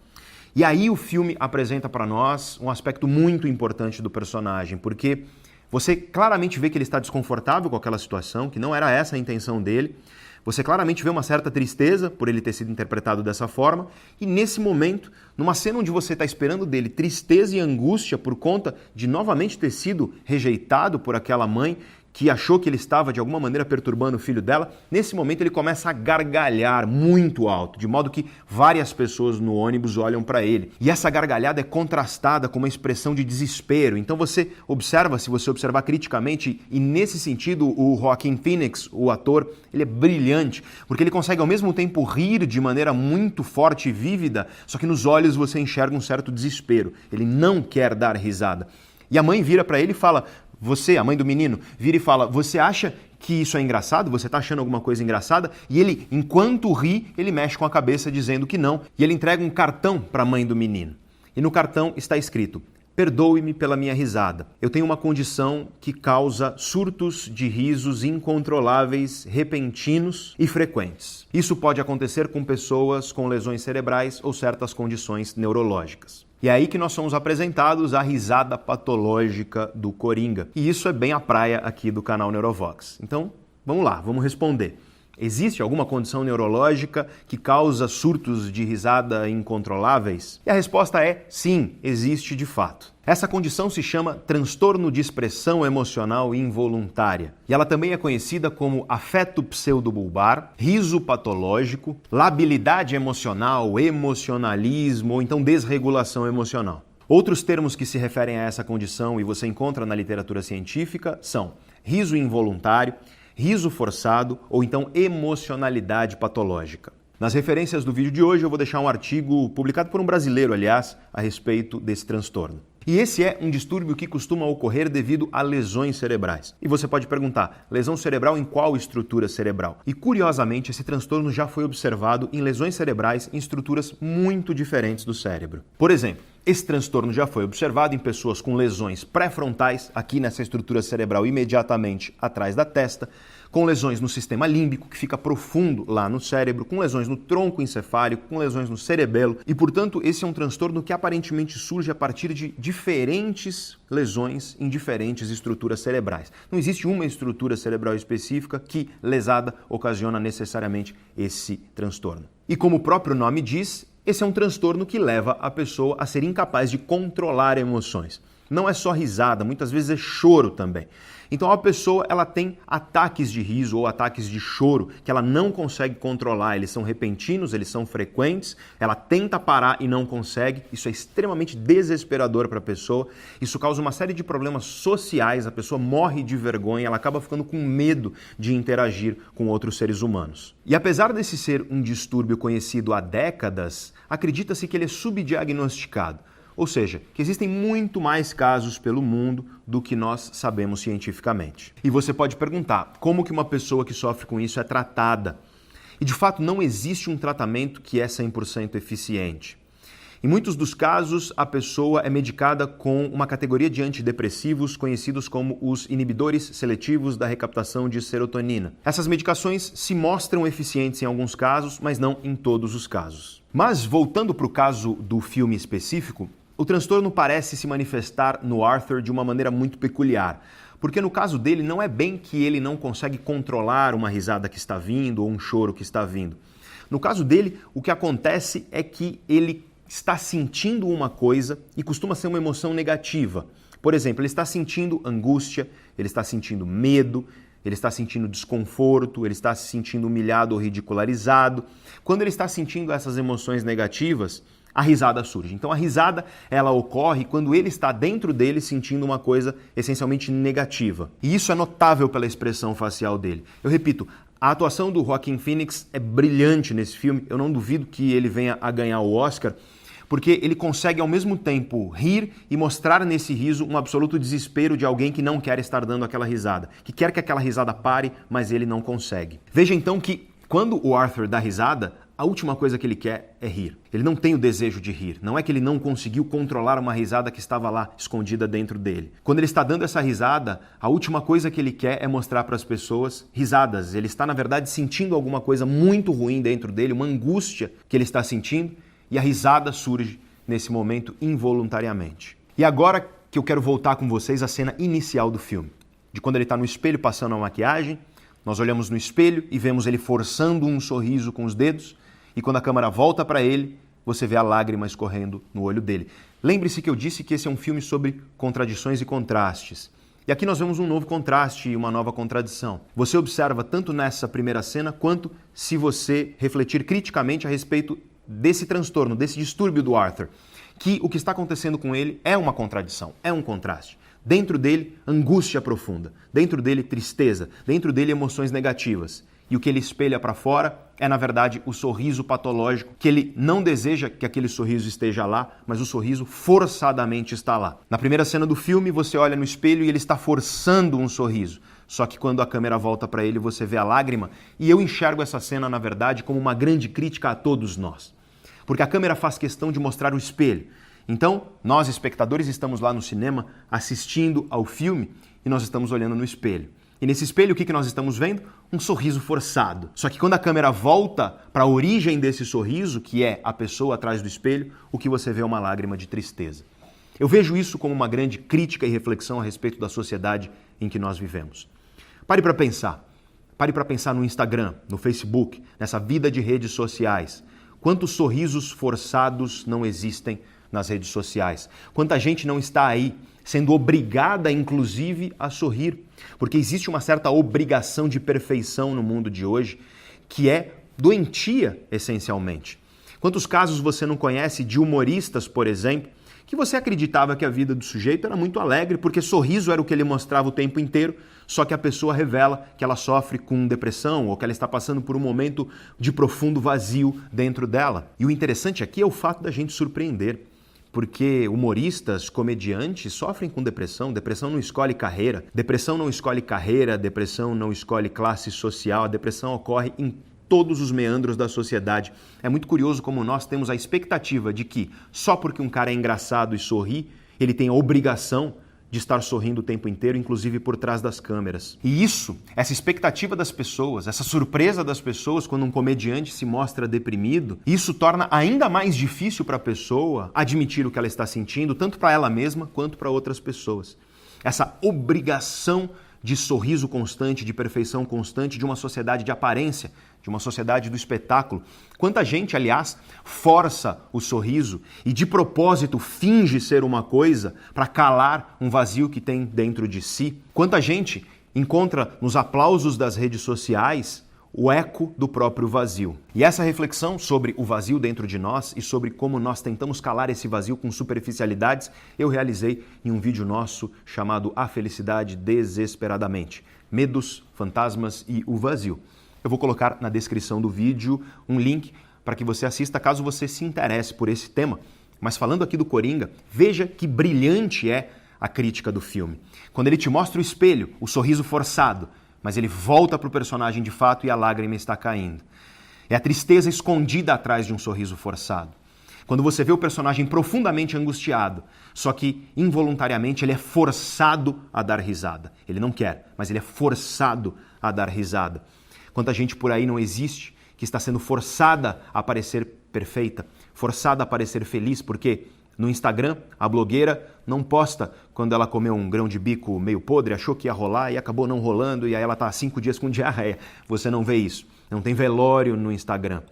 E aí o filme apresenta para nós um aspecto muito importante do personagem, porque você claramente vê que ele está desconfortável com aquela situação, que não era essa a intenção dele. Você claramente vê uma certa tristeza por ele ter sido interpretado dessa forma. E nesse momento, numa cena onde você está esperando dele tristeza e angústia por conta de novamente ter sido rejeitado por aquela mãe que achou que ele estava de alguma maneira perturbando o filho dela, nesse momento ele começa a gargalhar muito alto, de modo que várias pessoas no ônibus olham para ele. E essa gargalhada é contrastada com uma expressão de desespero. Então você observa, se você observar criticamente, e nesse sentido o Joaquin Phoenix, o ator, ele é brilhante, porque ele consegue ao mesmo tempo rir de maneira muito forte e vívida, só que nos olhos você enxerga um certo desespero. Ele não quer dar risada. E a mãe vira para ele e fala: "Você, a mãe do menino, vira e fala: "Você acha que isso é engraçado? Você está achando alguma coisa engraçada?" E ele, enquanto ri, ele mexe com a cabeça dizendo que não. E ele entrega um cartão para a mãe do menino. E no cartão está escrito: perdoe-me pela minha risada. Eu tenho uma condição que causa surtos de risos incontroláveis, repentinos e frequentes. Isso pode acontecer com pessoas com lesões cerebrais ou certas condições neurológicas. E é aí que nós somos apresentados à risada patológica do Coringa. E isso é bem a praia aqui do canal Neurovox. Então, vamos lá, vamos responder. Existe alguma condição neurológica que causa surtos de risada incontroláveis? E a resposta é sim, existe de fato. Essa condição se chama transtorno de expressão emocional involuntária. E ela também é conhecida como afeto pseudobulbar, riso patológico, labilidade emocional, emocionalismo ou então desregulação emocional. Outros termos que se referem a essa condição e você encontra na literatura científica são riso involuntário, riso forçado ou então emocionalidade patológica. Nas referências do vídeo de hoje eu vou deixar um artigo publicado por um brasileiro, aliás, a respeito desse transtorno. E esse é um distúrbio que costuma ocorrer devido a lesões cerebrais. E você pode perguntar, lesão cerebral em qual estrutura cerebral? E curiosamente, esse transtorno já foi observado em lesões cerebrais em estruturas muito diferentes do cérebro. Por exemplo, esse transtorno já foi observado em pessoas com lesões pré-frontais, aqui nessa estrutura cerebral imediatamente atrás da testa, com lesões no sistema límbico, que fica profundo lá no cérebro, com lesões no tronco encefálico, com lesões no cerebelo. E, portanto, esse é um transtorno que aparentemente surge a partir de diferentes lesões em diferentes estruturas cerebrais. Não existe uma estrutura cerebral específica que, lesada, ocasiona necessariamente esse transtorno. E como o próprio nome diz, esse é um transtorno que leva a pessoa a ser incapaz de controlar emoções. Não é só risada, muitas vezes é choro também. Então a pessoa ela tem ataques de riso ou ataques de choro que ela não consegue controlar, eles são repentinos, eles são frequentes, ela tenta parar e não consegue, isso é extremamente desesperador para a pessoa, isso causa uma série de problemas sociais, a pessoa morre de vergonha, ela acaba ficando com medo de interagir com outros seres humanos. E apesar desse ser um distúrbio conhecido há décadas, acredita-se que ele é subdiagnosticado. Ou seja, que existem muito mais casos pelo mundo do que nós sabemos cientificamente. E você pode perguntar, como que uma pessoa que sofre com isso é tratada? E de fato não existe um tratamento que é 100% eficiente. Em muitos dos casos, a pessoa é medicada com uma categoria de antidepressivos conhecidos como os inibidores seletivos da recaptação de serotonina. Essas medicações se mostram eficientes em alguns casos, mas não em todos os casos. Mas voltando para o caso do filme específico, o transtorno parece se manifestar no Arthur de uma maneira muito peculiar, porque no caso dele não é bem que ele não consegue controlar uma risada que está vindo ou um choro que está vindo. No caso dele, o que acontece é que ele está sentindo uma coisa e costuma ser uma emoção negativa. Por exemplo, ele está sentindo angústia, ele está sentindo medo, ele está sentindo desconforto, ele está se sentindo humilhado ou ridicularizado. Quando ele está sentindo essas emoções negativas, a risada surge. Então a risada, ela ocorre quando ele está dentro dele sentindo uma coisa essencialmente negativa. E isso é notável pela expressão facial dele. Eu repito, a atuação do Joaquin Phoenix é brilhante nesse filme. Eu não duvido que ele venha a ganhar o Oscar, porque ele consegue ao mesmo tempo rir e mostrar nesse riso um absoluto desespero de alguém que não quer estar dando aquela risada, que quer que aquela risada pare, mas ele não consegue. Veja então que quando o Arthur dá risada, a última coisa que ele quer é rir. Ele não tem o desejo de rir. Não é que ele não conseguiu controlar uma risada que estava lá, escondida dentro dele. Quando ele está dando essa risada, a última coisa que ele quer é mostrar para as pessoas risadas. Ele está, na verdade, sentindo alguma coisa muito ruim dentro dele, uma angústia que ele está sentindo, e a risada surge nesse momento involuntariamente. E agora que eu quero voltar com vocês à cena inicial do filme, de quando ele está no espelho passando a maquiagem, nós olhamos no espelho e vemos ele forçando um sorriso com os dedos, e quando a câmera volta para ele, você vê a lágrima escorrendo no olho dele. Lembre-se que eu disse que esse é um filme sobre contradições e contrastes. E aqui nós vemos um novo contraste e uma nova contradição. Você observa tanto nessa primeira cena, quanto se você refletir criticamente a respeito desse transtorno, desse distúrbio do Arthur, que o que está acontecendo com ele é uma contradição, é um contraste. Dentro dele, angústia profunda. Dentro dele, tristeza. Dentro dele, emoções negativas. E o que ele espelha para fora é, na verdade, o sorriso patológico, que ele não deseja que aquele sorriso esteja lá, mas o sorriso forçadamente está lá. Na primeira cena do filme, você olha no espelho e ele está forçando um sorriso. Só que quando a câmera volta para ele, você vê a lágrima. E eu enxergo essa cena, na verdade, como uma grande crítica a todos nós. Porque a câmera faz questão de mostrar o espelho. Então, nós, espectadores, estamos lá no cinema assistindo ao filme e nós estamos olhando no espelho. E nesse espelho, o que nós estamos vendo? Um sorriso forçado. Só que quando a câmera volta para a origem desse sorriso, que é a pessoa atrás do espelho, o que você vê é uma lágrima de tristeza. Eu vejo isso como uma grande crítica e reflexão a respeito da sociedade em que nós vivemos. Pare para pensar. Pare para pensar no Instagram, no Facebook, nessa vida de redes sociais. Quantos sorrisos forçados não existem nas redes sociais? Quanta gente não está aí sendo obrigada, inclusive, a sorrir? Porque existe uma certa obrigação de perfeição no mundo de hoje que é doentia, essencialmente. Quantos casos você não conhece de humoristas, por exemplo, que você acreditava que a vida do sujeito era muito alegre porque sorriso era o que ele mostrava o tempo inteiro, só que a pessoa revela que ela sofre com depressão ou que ela está passando por um momento de profundo vazio dentro dela. E o interessante aqui é o fato da gente surpreender, porque humoristas, comediantes sofrem com depressão. Depressão não escolhe carreira, depressão não escolhe classe social, a depressão ocorre em todos os meandros da sociedade. É muito curioso como nós temos a expectativa de que só porque um cara é engraçado e sorri, ele tem a obrigação de estar sorrindo o tempo inteiro, inclusive por trás das câmeras. E isso, essa expectativa das pessoas, essa surpresa das pessoas quando um comediante se mostra deprimido, isso torna ainda mais difícil para a pessoa admitir o que ela está sentindo, tanto para ela mesma quanto para outras pessoas. Essa obrigação de sorriso constante, de perfeição constante, de uma sociedade de aparência, de uma sociedade do espetáculo. Quanta gente, aliás, força o sorriso e de propósito finge ser uma coisa para calar um vazio que tem dentro de si. Quanta gente encontra nos aplausos das redes sociais o eco do próprio vazio. E essa reflexão sobre o vazio dentro de nós e sobre como nós tentamos calar esse vazio com superficialidades, eu realizei em um vídeo nosso chamado A Felicidade Desesperadamente. Medos, fantasmas e o vazio. Eu vou colocar na descrição do vídeo um link para que você assista caso você se interesse por esse tema. Mas falando aqui do Coringa, veja que brilhante é a crítica do filme. Quando ele te mostra o espelho, o sorriso forçado, mas ele volta para o personagem de fato e a lágrima está caindo. É a tristeza escondida atrás de um sorriso forçado. Quando você vê o personagem profundamente angustiado, só que involuntariamente ele é forçado a dar risada. Ele não quer, mas ele é forçado a dar risada. Quanta gente por aí não existe que está sendo forçada a parecer perfeita, forçada a parecer feliz, porque no Instagram a blogueira não posta quando ela comeu um grão de bico meio podre, achou que ia rolar e acabou não rolando e aí ela está há 5 dias com diarreia. Você não vê isso. Não tem velório no Instagram.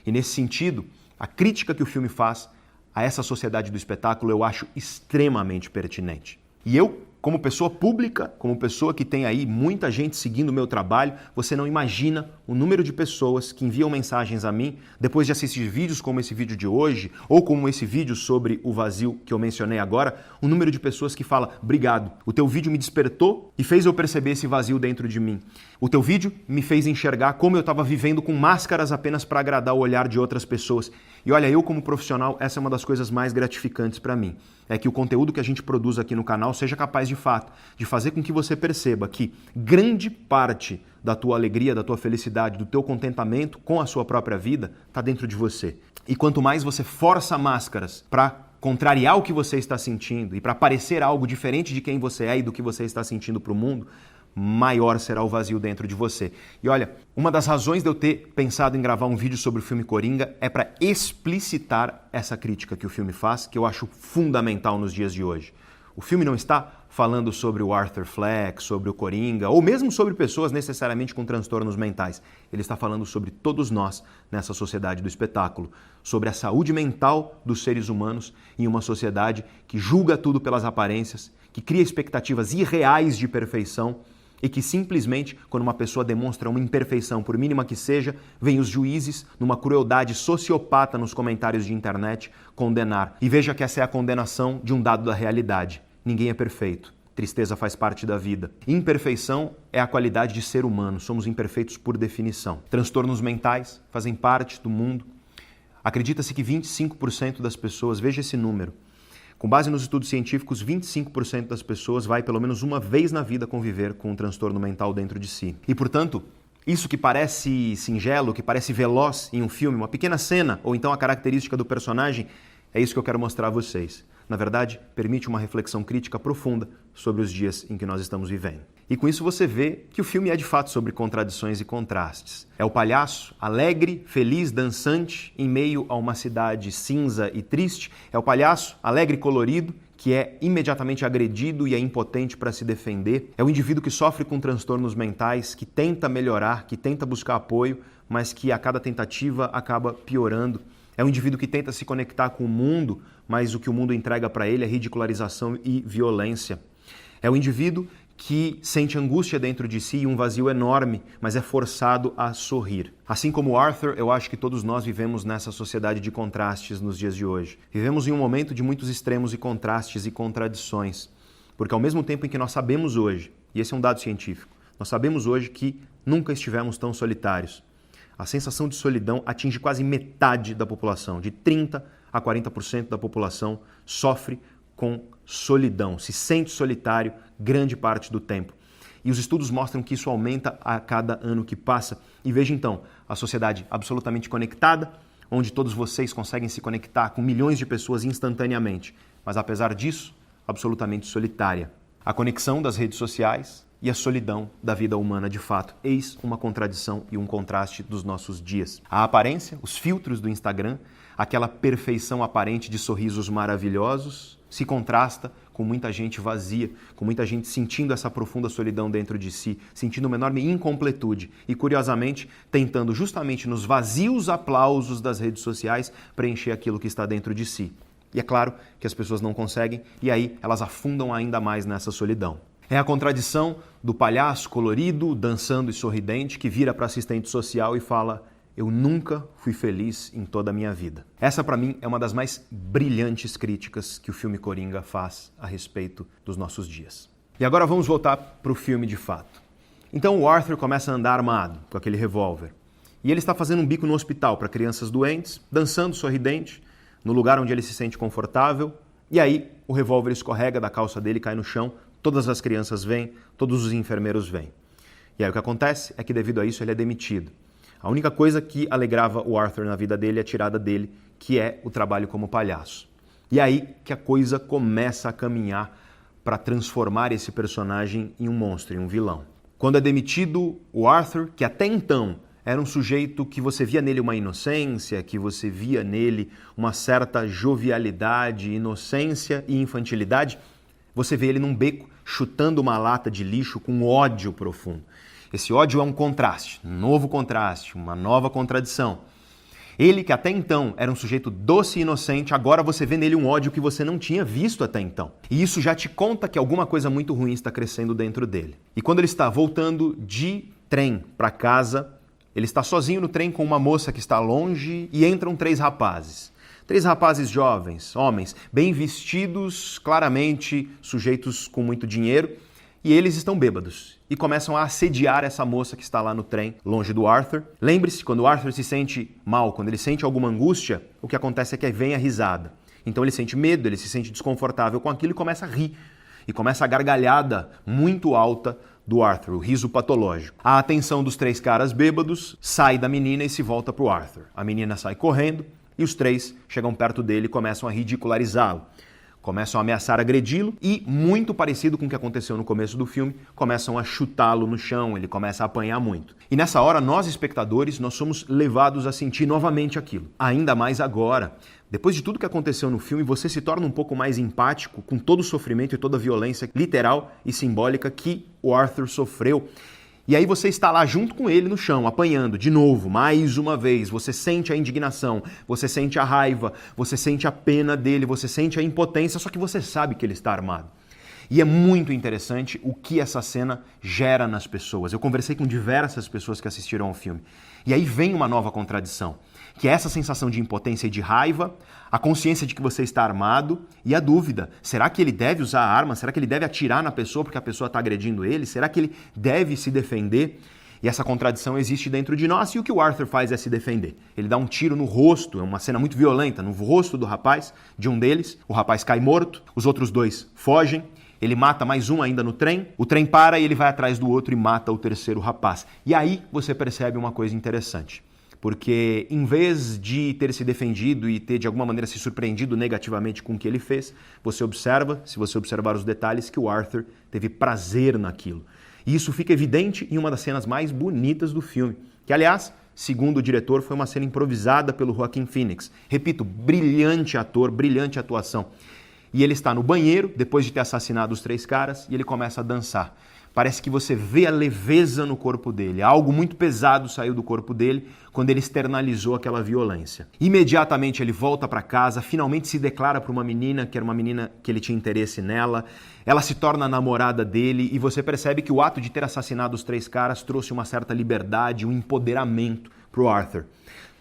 E nesse sentido, a crítica que o filme faz a essa sociedade do espetáculo eu acho extremamente pertinente. E eu, como pessoa pública, como pessoa que tem aí muita gente seguindo o meu trabalho, você não imagina o número de pessoas que enviam mensagens a mim depois de assistir vídeos como esse vídeo de hoje ou como esse vídeo sobre o vazio que eu mencionei agora, o número de pessoas que fala: obrigado, o teu vídeo me despertou e fez eu perceber esse vazio dentro de mim. O teu vídeo me fez enxergar como eu estava vivendo com máscaras apenas para agradar o olhar de outras pessoas. E olha, eu como profissional, essa é uma das coisas mais gratificantes para mim. É que o conteúdo que a gente produz aqui no canal seja capaz de fato de fazer com que você perceba que grande parte da tua alegria, da tua felicidade, do teu contentamento com a sua própria vida está dentro de você. E quanto mais você força máscaras para contrariar o que você está sentindo e para parecer algo diferente de quem você é e do que você está sentindo para o mundo, maior será o vazio dentro de você. E olha, uma das razões de eu ter pensado em gravar um vídeo sobre o filme Coringa é para explicitar essa crítica que o filme faz, que eu acho fundamental nos dias de hoje. O filme não está falando sobre o Arthur Fleck, sobre o Coringa, ou mesmo sobre pessoas necessariamente com transtornos mentais. Ele está falando sobre todos nós nessa sociedade do espetáculo, sobre a saúde mental dos seres humanos em uma sociedade que julga tudo pelas aparências, que cria expectativas irreais de perfeição e que simplesmente, quando uma pessoa demonstra uma imperfeição, por mínima que seja, vem os juízes, numa crueldade sociopata nos comentários de internet, condenar. E veja que essa é a condenação de um dado da realidade. Ninguém é perfeito. Tristeza faz parte da vida. Imperfeição é a qualidade de ser humano. Somos imperfeitos por definição. Transtornos mentais fazem parte do mundo. Acredita-se que 25% das pessoas, veja esse número, com base nos estudos científicos, 25% das pessoas vai pelo menos uma vez na vida conviver com um transtorno mental dentro de si. E, portanto, isso que parece singelo, que parece veloz em um filme, uma pequena cena, ou então a característica do personagem, É isso que eu quero mostrar a vocês. Na verdade, permite uma reflexão crítica profunda sobre os dias em que nós estamos vivendo. E com isso você vê que o filme é de fato sobre contradições e contrastes. É o palhaço alegre, feliz, dançante, em meio a uma cidade cinza e triste. É o palhaço alegre e colorido, que é imediatamente agredido e é impotente para se defender. É o indivíduo que sofre com transtornos mentais, que tenta melhorar, que tenta buscar apoio, mas que a cada tentativa acaba piorando. É um indivíduo que tenta se conectar com o mundo, mas o que o mundo entrega para ele é ridicularização e violência. É o indivíduo que sente angústia dentro de si e um vazio enorme, mas é forçado a sorrir. Assim como Arthur, eu acho que todos nós vivemos nessa sociedade de contrastes nos dias de hoje. Vivemos em um momento de muitos extremos e contrastes e contradições, porque ao mesmo tempo em que nós sabemos hoje, e esse é um dado científico, nós sabemos hoje que nunca estivemos tão solitários. A sensação de solidão atinge quase metade da população, de 30% a 40% da população sofre com solidão, se sente solitário grande parte do tempo. E os estudos mostram que isso aumenta a cada ano que passa. E veja então, a sociedade absolutamente conectada, onde todos vocês conseguem se conectar com milhões de pessoas instantaneamente, mas apesar disso, absolutamente solitária. A conexão das redes sociais e a solidão da vida humana de fato. Eis uma contradição e um contraste dos nossos dias. A aparência, os filtros do Instagram, aquela perfeição aparente de sorrisos maravilhosos, se contrasta com muita gente vazia, com muita gente sentindo essa profunda solidão dentro de si, sentindo uma enorme incompletude e, curiosamente, tentando justamente nos vazios aplausos das redes sociais preencher aquilo que está dentro de si. E é claro que as pessoas não conseguem e aí elas afundam ainda mais nessa solidão. É a contradição do palhaço colorido, dançando e sorridente que vira para assistente social e fala: eu nunca fui feliz em toda a minha vida. Essa, para mim, é uma das mais brilhantes críticas que o filme Coringa faz a respeito dos nossos dias. E agora vamos voltar para o filme de fato. Então o Arthur começa a andar armado, com aquele revólver. E ele está fazendo um bico no hospital para crianças doentes, dançando sorridente, no lugar onde ele se sente confortável. E aí o revólver escorrega da calça dele e cai no chão. Todas as crianças vêm, todos os enfermeiros vêm. E aí o que acontece é que devido a isso ele é demitido. A única coisa que alegrava o Arthur na vida dele é a tirada dele, que é o trabalho como palhaço. E aí que a coisa começa a caminhar para transformar esse personagem em um monstro, em um vilão. Quando é demitido o Arthur, que até então era um sujeito que você via nele uma inocência, que você via nele uma certa jovialidade, inocência e infantilidade, você vê ele num beco chutando uma lata de lixo com ódio profundo. Esse ódio é um contraste, um novo contraste, uma nova contradição. Ele, que até então era um sujeito doce e inocente, agora você vê nele um ódio que você não tinha visto até então. E isso já te conta que alguma coisa muito ruim está crescendo dentro dele. E quando ele está voltando de trem para casa, ele está sozinho no trem com uma moça que está longe e entram 3 rapazes. 3 rapazes jovens, homens, bem vestidos, claramente sujeitos com muito dinheiro, e eles estão bêbados e começam a assediar essa moça que está lá no trem, longe do Arthur. Lembre-se, quando o Arthur se sente mal, quando ele sente alguma angústia, o que acontece é que vem a risada. Então ele sente medo, ele se sente desconfortável com aquilo e começa a rir. E começa a gargalhada muito alta do Arthur, o riso patológico. A atenção dos 3 caras bêbados sai da menina e se volta para o Arthur. A menina sai correndo e os 3 chegam perto dele e começam a ridicularizá-lo. Começam a ameaçar agredi-lo e, muito parecido com o que aconteceu no começo do filme, começam a chutá-lo no chão, ele começa a apanhar muito. E nessa hora, nós espectadores, nós somos levados a sentir novamente aquilo. Ainda mais agora. Depois de tudo que aconteceu no filme, você se torna um pouco mais empático com todo o sofrimento e toda a violência literal e simbólica que o Arthur sofreu. E aí você está lá junto com ele no chão, apanhando, de novo, mais uma vez. Você sente a indignação, você sente a raiva, você sente a pena dele, você sente a impotência, só que você sabe que ele está armado. E é muito interessante o que essa cena gera nas pessoas. Eu conversei com diversas pessoas que assistiram ao filme. E aí vem uma nova contradição, que é essa sensação de impotência e de raiva, a consciência de que você está armado e a dúvida. Será que ele deve usar a arma? Será que ele deve atirar na pessoa porque a pessoa está agredindo ele? Será que ele deve se defender? E essa contradição existe dentro de nós e o que o Arthur faz é se defender. Ele dá um tiro no rosto, é uma cena muito violenta, no rosto do rapaz, de um deles. O rapaz cai morto, os outros 2 fogem. Ele mata mais um ainda no trem, o trem para e ele vai atrás do outro e mata o terceiro rapaz. E aí você percebe uma coisa interessante. Porque em vez de ter se defendido e ter de alguma maneira se surpreendido negativamente com o que ele fez, você observa, se você observar os detalhes, que o Arthur teve prazer naquilo. E isso fica evidente em uma das cenas mais bonitas do filme, que aliás, segundo o diretor, foi uma cena improvisada pelo Joaquin Phoenix. Repito, brilhante ator, brilhante atuação. E ele está no banheiro, depois de ter assassinado os 3 caras, e ele começa a dançar. Parece que você vê a leveza no corpo dele. Algo muito pesado saiu do corpo dele quando ele externalizou aquela violência. Imediatamente ele volta para casa, finalmente se declara para uma menina, que era uma menina que ele tinha interesse nela. Ela se torna a namorada dele e você percebe que o ato de ter assassinado os 3 caras trouxe uma certa liberdade, um empoderamento para o Arthur.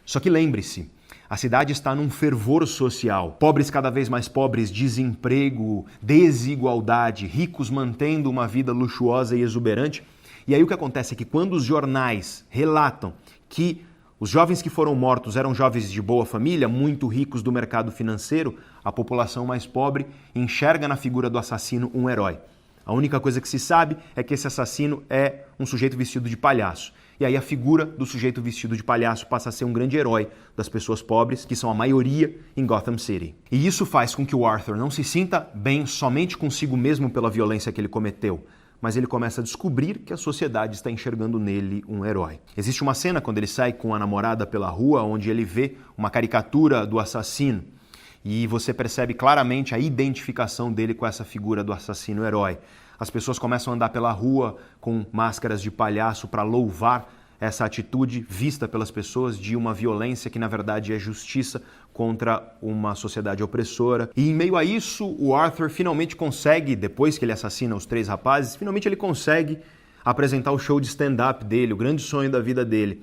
Só que lembre-se, a cidade está num fervor social. Pobres cada vez mais pobres, desemprego, desigualdade, ricos mantendo uma vida luxuosa e exuberante. E aí o que acontece é que quando os jornais relatam que os jovens que foram mortos eram jovens de boa família, muito ricos do mercado financeiro, a população mais pobre enxerga na figura do assassino um herói. A única coisa que se sabe é que esse assassino é um sujeito vestido de palhaço. E aí a figura do sujeito vestido de palhaço passa a ser um grande herói das pessoas pobres, que são a maioria em Gotham City. E isso faz com que o Arthur não se sinta bem somente consigo mesmo pela violência que ele cometeu, mas ele começa a descobrir que a sociedade está enxergando nele um herói. Existe uma cena quando ele sai com a namorada pela rua, onde ele vê uma caricatura do assassino, e você percebe claramente a identificação dele com essa figura do assassino-herói. As pessoas começam a andar pela rua com máscaras de palhaço para louvar essa atitude vista pelas pessoas de uma violência que, na verdade, é justiça contra uma sociedade opressora. E em meio a isso, o Arthur finalmente consegue, depois que ele assassina os 3 rapazes, finalmente ele consegue apresentar o show de stand-up dele, o grande sonho da vida dele.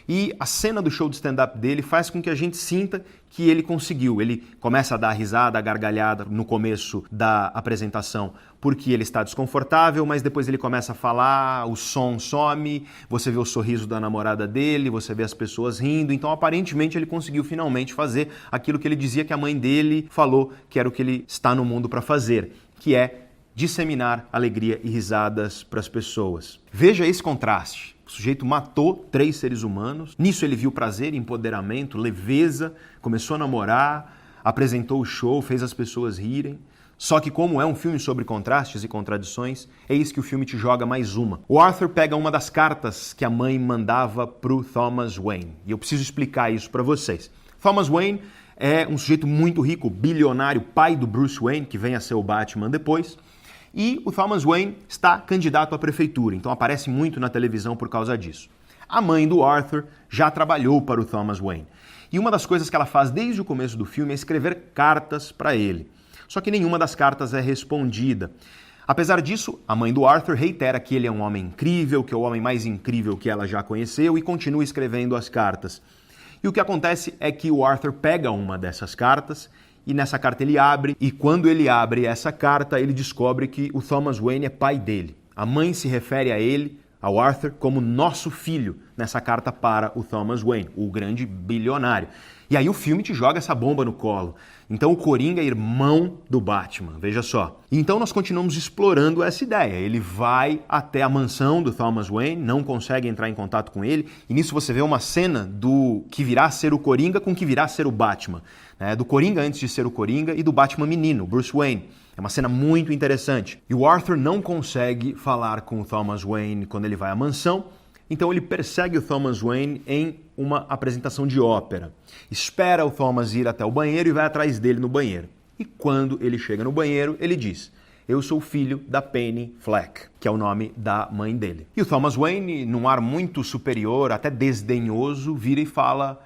E a cena do show de stand-up dele faz com que a gente sinta que ele conseguiu. Ele começa a dar risada, a gargalhada no começo da apresentação porque ele está desconfortável, mas depois ele começa a falar, o som some, você vê o sorriso da namorada dele, você vê as pessoas rindo. Então, aparentemente, ele conseguiu finalmente fazer aquilo que ele dizia que a mãe dele falou que era o que ele está no mundo para fazer, que é disseminar alegria e risadas para as pessoas. Veja esse contraste. O sujeito matou 3 seres humanos, nisso ele viu prazer, empoderamento, leveza, começou a namorar, apresentou o show, fez as pessoas rirem. Só que como é um filme sobre contrastes e contradições, é isso que o filme te joga mais uma. O Arthur pega uma das cartas que a mãe mandava pro Thomas Wayne, e eu preciso explicar isso para vocês. Thomas Wayne é um sujeito muito rico, bilionário, pai do Bruce Wayne, que vem a ser o Batman depois. E o Thomas Wayne está candidato à prefeitura, então aparece muito na televisão por causa disso. A mãe do Arthur já trabalhou para o Thomas Wayne. E uma das coisas que ela faz desde o começo do filme é escrever cartas para ele. Só que nenhuma das cartas é respondida. Apesar disso, a mãe do Arthur reitera que ele é um homem incrível, que é o homem mais incrível que ela já conheceu e continua escrevendo as cartas. E o que acontece é que o Arthur pega uma dessas cartas e nessa carta ele abre, e quando ele abre essa carta, ele descobre que o Thomas Wayne é pai dele. A mãe se refere a ele, ao Arthur, como nosso filho, nessa carta para o Thomas Wayne, o grande bilionário. E aí o filme te joga essa bomba no colo. Então o Coringa é irmão do Batman, veja só. Então nós continuamos explorando essa ideia. Ele vai até a mansão do Thomas Wayne, não consegue entrar em contato com ele, e nisso você vê uma cena do que virá a ser o Coringa com o que virá a ser o Batman. Do Coringa antes de ser o Coringa e do Batman menino, Bruce Wayne. É uma cena muito interessante. E o Arthur não consegue falar com o Thomas Wayne quando ele vai à mansão, então ele persegue o Thomas Wayne em uma apresentação de ópera. Espera o Thomas ir até o banheiro e vai atrás dele no banheiro. E quando ele chega no banheiro, ele diz: eu sou filho da Penny Fleck, que é o nome da mãe dele. E o Thomas Wayne, num ar muito superior, até desdenhoso, vira e fala: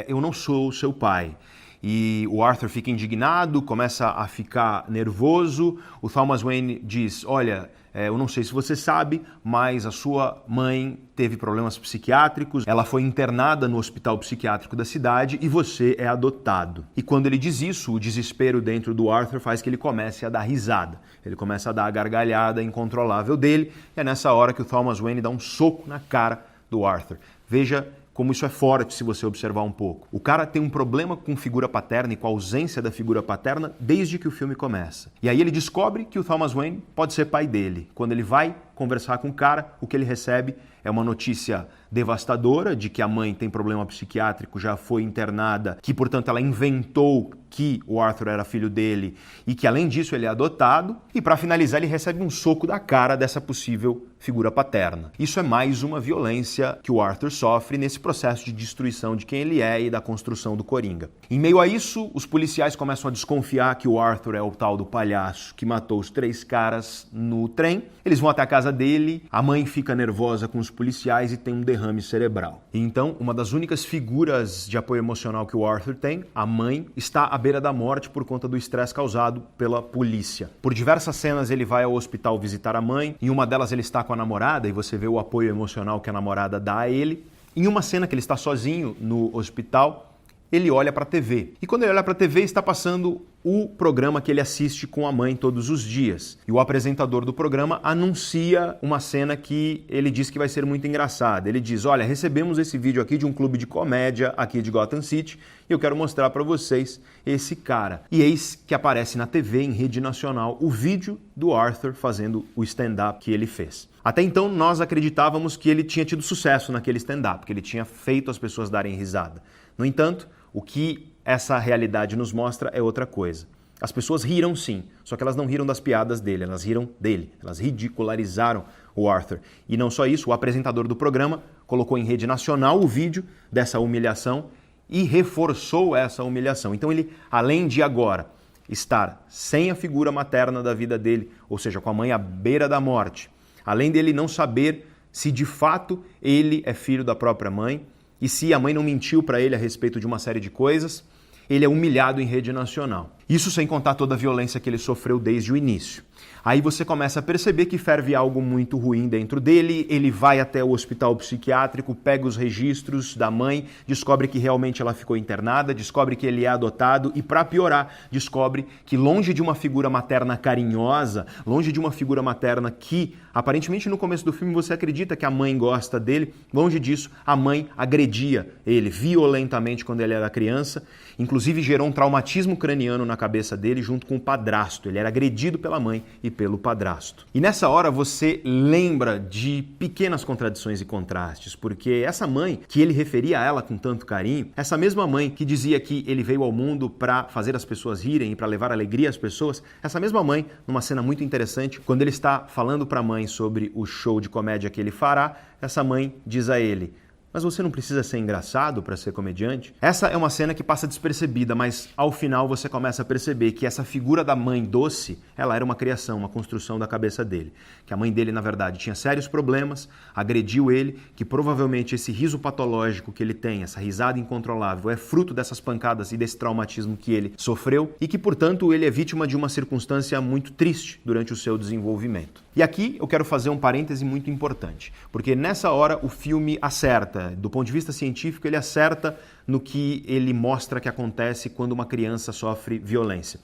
eu não sou seu pai. E o Arthur fica indignado, começa a ficar nervoso. O Thomas Wayne diz: olha, eu não sei se você sabe, mas a sua mãe teve problemas psiquiátricos, ela foi internada no hospital psiquiátrico da cidade e você é adotado. E quando ele diz isso, o desespero dentro do Arthur faz que ele comece a dar risada. Ele começa a dar a gargalhada incontrolável dele, e é nessa hora que o Thomas Wayne dá um soco na cara do Arthur. Veja como isso é forte se você observar um pouco. O cara tem um problema com figura paterna e com a ausência da figura paterna desde que o filme começa. E aí ele descobre que o Thomas Wayne pode ser pai dele. Quando ele vai conversar com o cara, o que ele recebe é uma notícia devastadora de que a mãe tem problema psiquiátrico, já foi internada, que, portanto, ela inventou que o Arthur era filho dele e que, além disso, ele é adotado. E, para finalizar, ele recebe um soco da cara dessa possível figura paterna. Isso é mais uma violência que o Arthur sofre nesse processo de destruição de quem ele é e da construção do Coringa. Em meio a isso, os policiais começam a desconfiar que o Arthur é o tal do palhaço que matou os 3 caras no trem. Eles vão até a casa dele, a mãe fica nervosa com os policiais e tem um derrame cerebral. E então, uma das únicas figuras de apoio emocional que o Arthur tem, a mãe, está à beira da morte por conta do estresse causado pela polícia. Por diversas cenas ele vai ao hospital visitar a mãe, em uma delas ele está com a namorada e você vê o apoio emocional que a namorada dá a ele. Em uma cena que ele está sozinho no hospital, ele olha para a TV. E quando ele olha para a TV, está passando o programa que ele assiste com a mãe todos os dias. E o apresentador do programa anuncia uma cena que ele diz que vai ser muito engraçada. Ele diz, olha, recebemos esse vídeo aqui de um clube de comédia aqui de Gotham City e eu quero mostrar para vocês esse cara. E eis que aparece na TV, em rede nacional, o vídeo do Arthur fazendo o stand-up que ele fez. Até então, nós acreditávamos que ele tinha tido sucesso naquele stand-up, que ele tinha feito as pessoas darem risada. No entanto, o que essa realidade nos mostra é outra coisa. As pessoas riram sim, só que elas não riram das piadas dele, elas riram dele. Elas ridicularizaram o Arthur. E não só isso, o apresentador do programa colocou em rede nacional o vídeo dessa humilhação e reforçou essa humilhação. Então ele, além de agora estar sem a figura materna da vida dele, ou seja, com a mãe à beira da morte, além dele não saber se de fato ele é filho da própria mãe, e se a mãe não mentiu para ele a respeito de uma série de coisas, ele é humilhado em rede nacional. Isso sem contar toda a violência que ele sofreu desde o início. Aí você começa a perceber que ferve algo muito ruim dentro dele, ele vai até o hospital psiquiátrico, pega os registros da mãe, descobre que realmente ela ficou internada, descobre que ele é adotado e, para piorar, descobre que longe de uma figura materna carinhosa, longe de uma figura materna que, aparentemente no começo do filme você acredita que a mãe gosta dele, longe disso, a mãe agredia ele violentamente quando ele era criança, inclusive gerou um traumatismo craniano na cabeça dele junto com o padrasto. Ele era agredido pela mãe e pelo padrasto. E nessa hora você lembra de pequenas contradições e contrastes, porque essa mãe que ele referia a ela com tanto carinho, essa mesma mãe que dizia que ele veio ao mundo para fazer as pessoas rirem e para levar alegria às pessoas, essa mesma mãe, numa cena muito interessante, quando ele está falando para a mãe sobre o show de comédia que ele fará, essa mãe diz a ele: mas você não precisa ser engraçado para ser comediante? Essa é uma cena que passa despercebida, mas ao final você começa a perceber que essa figura da mãe doce, ela era uma criação, uma construção da cabeça dele. Que a mãe dele, na verdade, tinha sérios problemas, agrediu ele, que provavelmente esse riso patológico que ele tem, essa risada incontrolável, é fruto dessas pancadas e desse traumatismo que ele sofreu e que, portanto, ele é vítima de uma circunstância muito triste durante o seu desenvolvimento. E aqui eu quero fazer um parêntese muito importante, porque nessa hora o filme acerta. Do ponto de vista científico, ele acerta no que ele mostra que acontece quando uma criança sofre violência.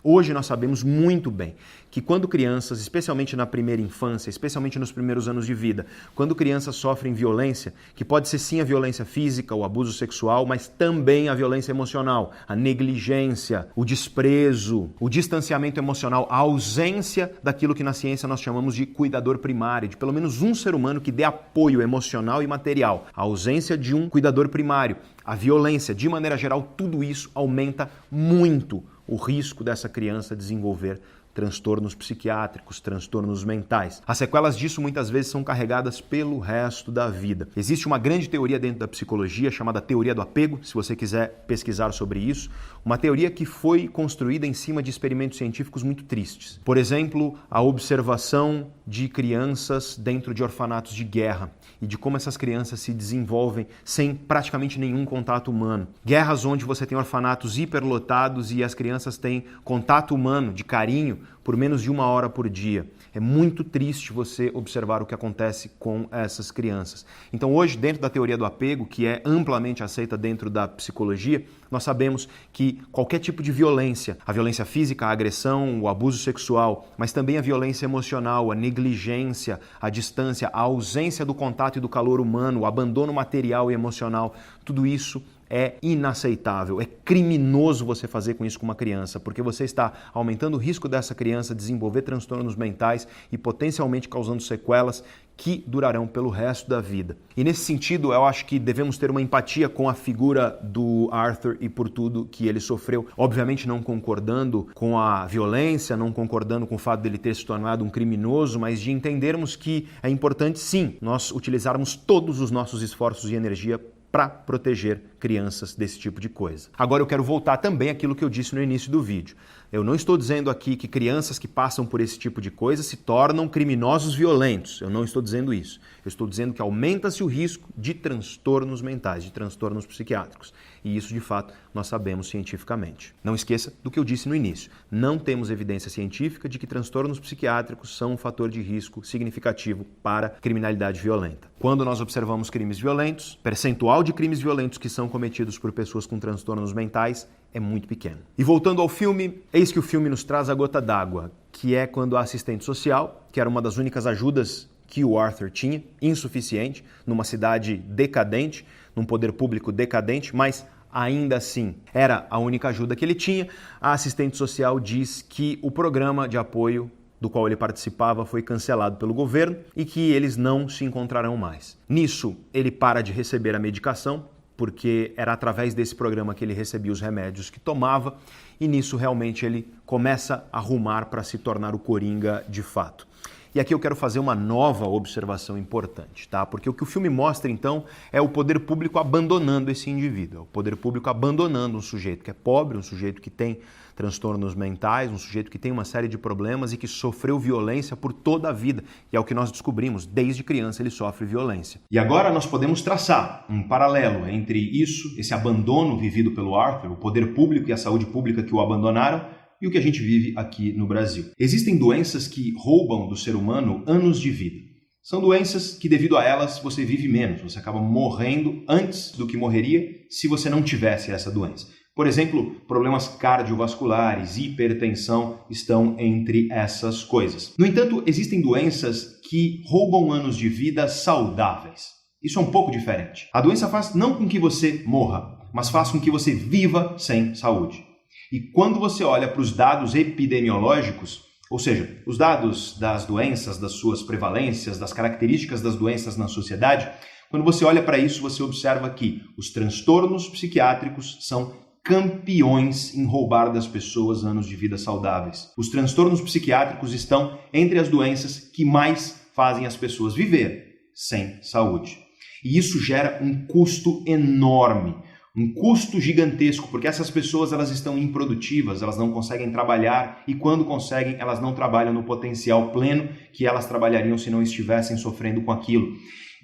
Hoje nós sabemos muito bem que quando crianças, especialmente na primeira infância, especialmente nos primeiros anos de vida, quando crianças sofrem violência, que pode ser sim a violência física, o abuso sexual, mas também a violência emocional, a negligência, o desprezo, o distanciamento emocional, a ausência daquilo que na ciência nós chamamos de cuidador primário, de pelo menos um ser humano que dê apoio emocional e material, a ausência de um cuidador primário, a violência, de maneira geral, tudo isso aumenta muito o risco dessa criança desenvolver transtornos psiquiátricos, transtornos mentais. As sequelas disso muitas vezes são carregadas pelo resto da vida. Existe uma grande teoria dentro da psicologia chamada teoria do apego, se você quiser pesquisar sobre isso, uma teoria que foi construída em cima de experimentos científicos muito tristes. Por exemplo, a observação de crianças dentro de orfanatos de guerra e de como essas crianças se desenvolvem sem praticamente nenhum contato humano. Guerras onde você tem orfanatos hiperlotados e as crianças têm contato humano, de carinho, por menos de 1 hora por dia. É muito triste você observar o que acontece com essas crianças. Então hoje, dentro da teoria do apego, que é amplamente aceita dentro da psicologia, nós sabemos que qualquer tipo de violência, a violência física, a agressão, o abuso sexual, mas também a violência emocional, a negligência, a distância, a ausência do contato e do calor humano, o abandono material e emocional, tudo isso é inaceitável, é criminoso você fazer com isso com uma criança, porque você está aumentando o risco dessa criança desenvolver transtornos mentais e potencialmente causando sequelas que durarão pelo resto da vida. E nesse sentido, eu acho que devemos ter uma empatia com a figura do Arthur e por tudo que ele sofreu. Obviamente não concordando com a violência, não concordando com o fato dele ter se tornado um criminoso, mas de entendermos que é importante sim nós utilizarmos todos os nossos esforços e energia para proteger crianças desse tipo de coisa. Agora eu quero voltar também àquilo que eu disse no início do vídeo. Eu não estou dizendo aqui que crianças que passam por esse tipo de coisa se tornam criminosos violentos. Eu não estou dizendo isso. Eu estou dizendo que aumenta-se o risco de transtornos mentais, de transtornos psiquiátricos. E isso, de fato, nós sabemos cientificamente. Não esqueça do que eu disse no início. Não temos evidência científica de que transtornos psiquiátricos são um fator de risco significativo para criminalidade violenta. Quando nós observamos crimes violentos, percentual de crimes violentos que são cometidos por pessoas com transtornos mentais é muito pequeno. E voltando ao filme, eis que o filme nos traz a gota d'água, que é quando a assistente social, que era uma das únicas ajudas que o Arthur tinha, insuficiente, numa cidade decadente, num poder público decadente, mas ainda assim era a única ajuda que ele tinha, a assistente social diz que o programa de apoio do qual ele participava foi cancelado pelo governo e que eles não se encontrarão mais. Nisso, ele para de receber a medicação, porque era através desse programa que ele recebia os remédios que tomava, e nisso realmente ele começa a rumar para se tornar o Coringa de fato. E aqui eu quero fazer uma nova observação importante, tá? Porque o que o filme mostra, então, é o poder público abandonando esse indivíduo. É o poder público abandonando um sujeito que é pobre, um sujeito que tem transtornos mentais, um sujeito que tem uma série de problemas e que sofreu violência por toda a vida. E é o que nós descobrimos, desde criança ele sofre violência. E agora nós podemos traçar um paralelo entre isso, esse abandono vivido pelo Arthur, o poder público e a saúde pública que o abandonaram, e o que a gente vive aqui no Brasil. Existem doenças que roubam do ser humano anos de vida. São doenças que, devido a elas, você vive menos, você acaba morrendo antes do que morreria se você não tivesse essa doença. Por exemplo, problemas cardiovasculares, hipertensão estão entre essas coisas. No entanto, existem doenças que roubam anos de vida saudáveis. Isso é um pouco diferente. A doença faz não com que você morra, mas faz com que você viva sem saúde. E quando você olha para os dados epidemiológicos, ou seja, os dados das doenças, das suas prevalências, das características das doenças na sociedade, quando você olha para isso, você observa que os transtornos psiquiátricos são campeões em roubar das pessoas anos de vida saudáveis. Os transtornos psiquiátricos estão entre as doenças que mais fazem as pessoas viver sem saúde. E isso gera um custo enorme. Um custo gigantesco, porque essas pessoas elas estão improdutivas, elas não conseguem trabalhar e quando conseguem, elas não trabalham no potencial pleno que elas trabalhariam se não estivessem sofrendo com aquilo.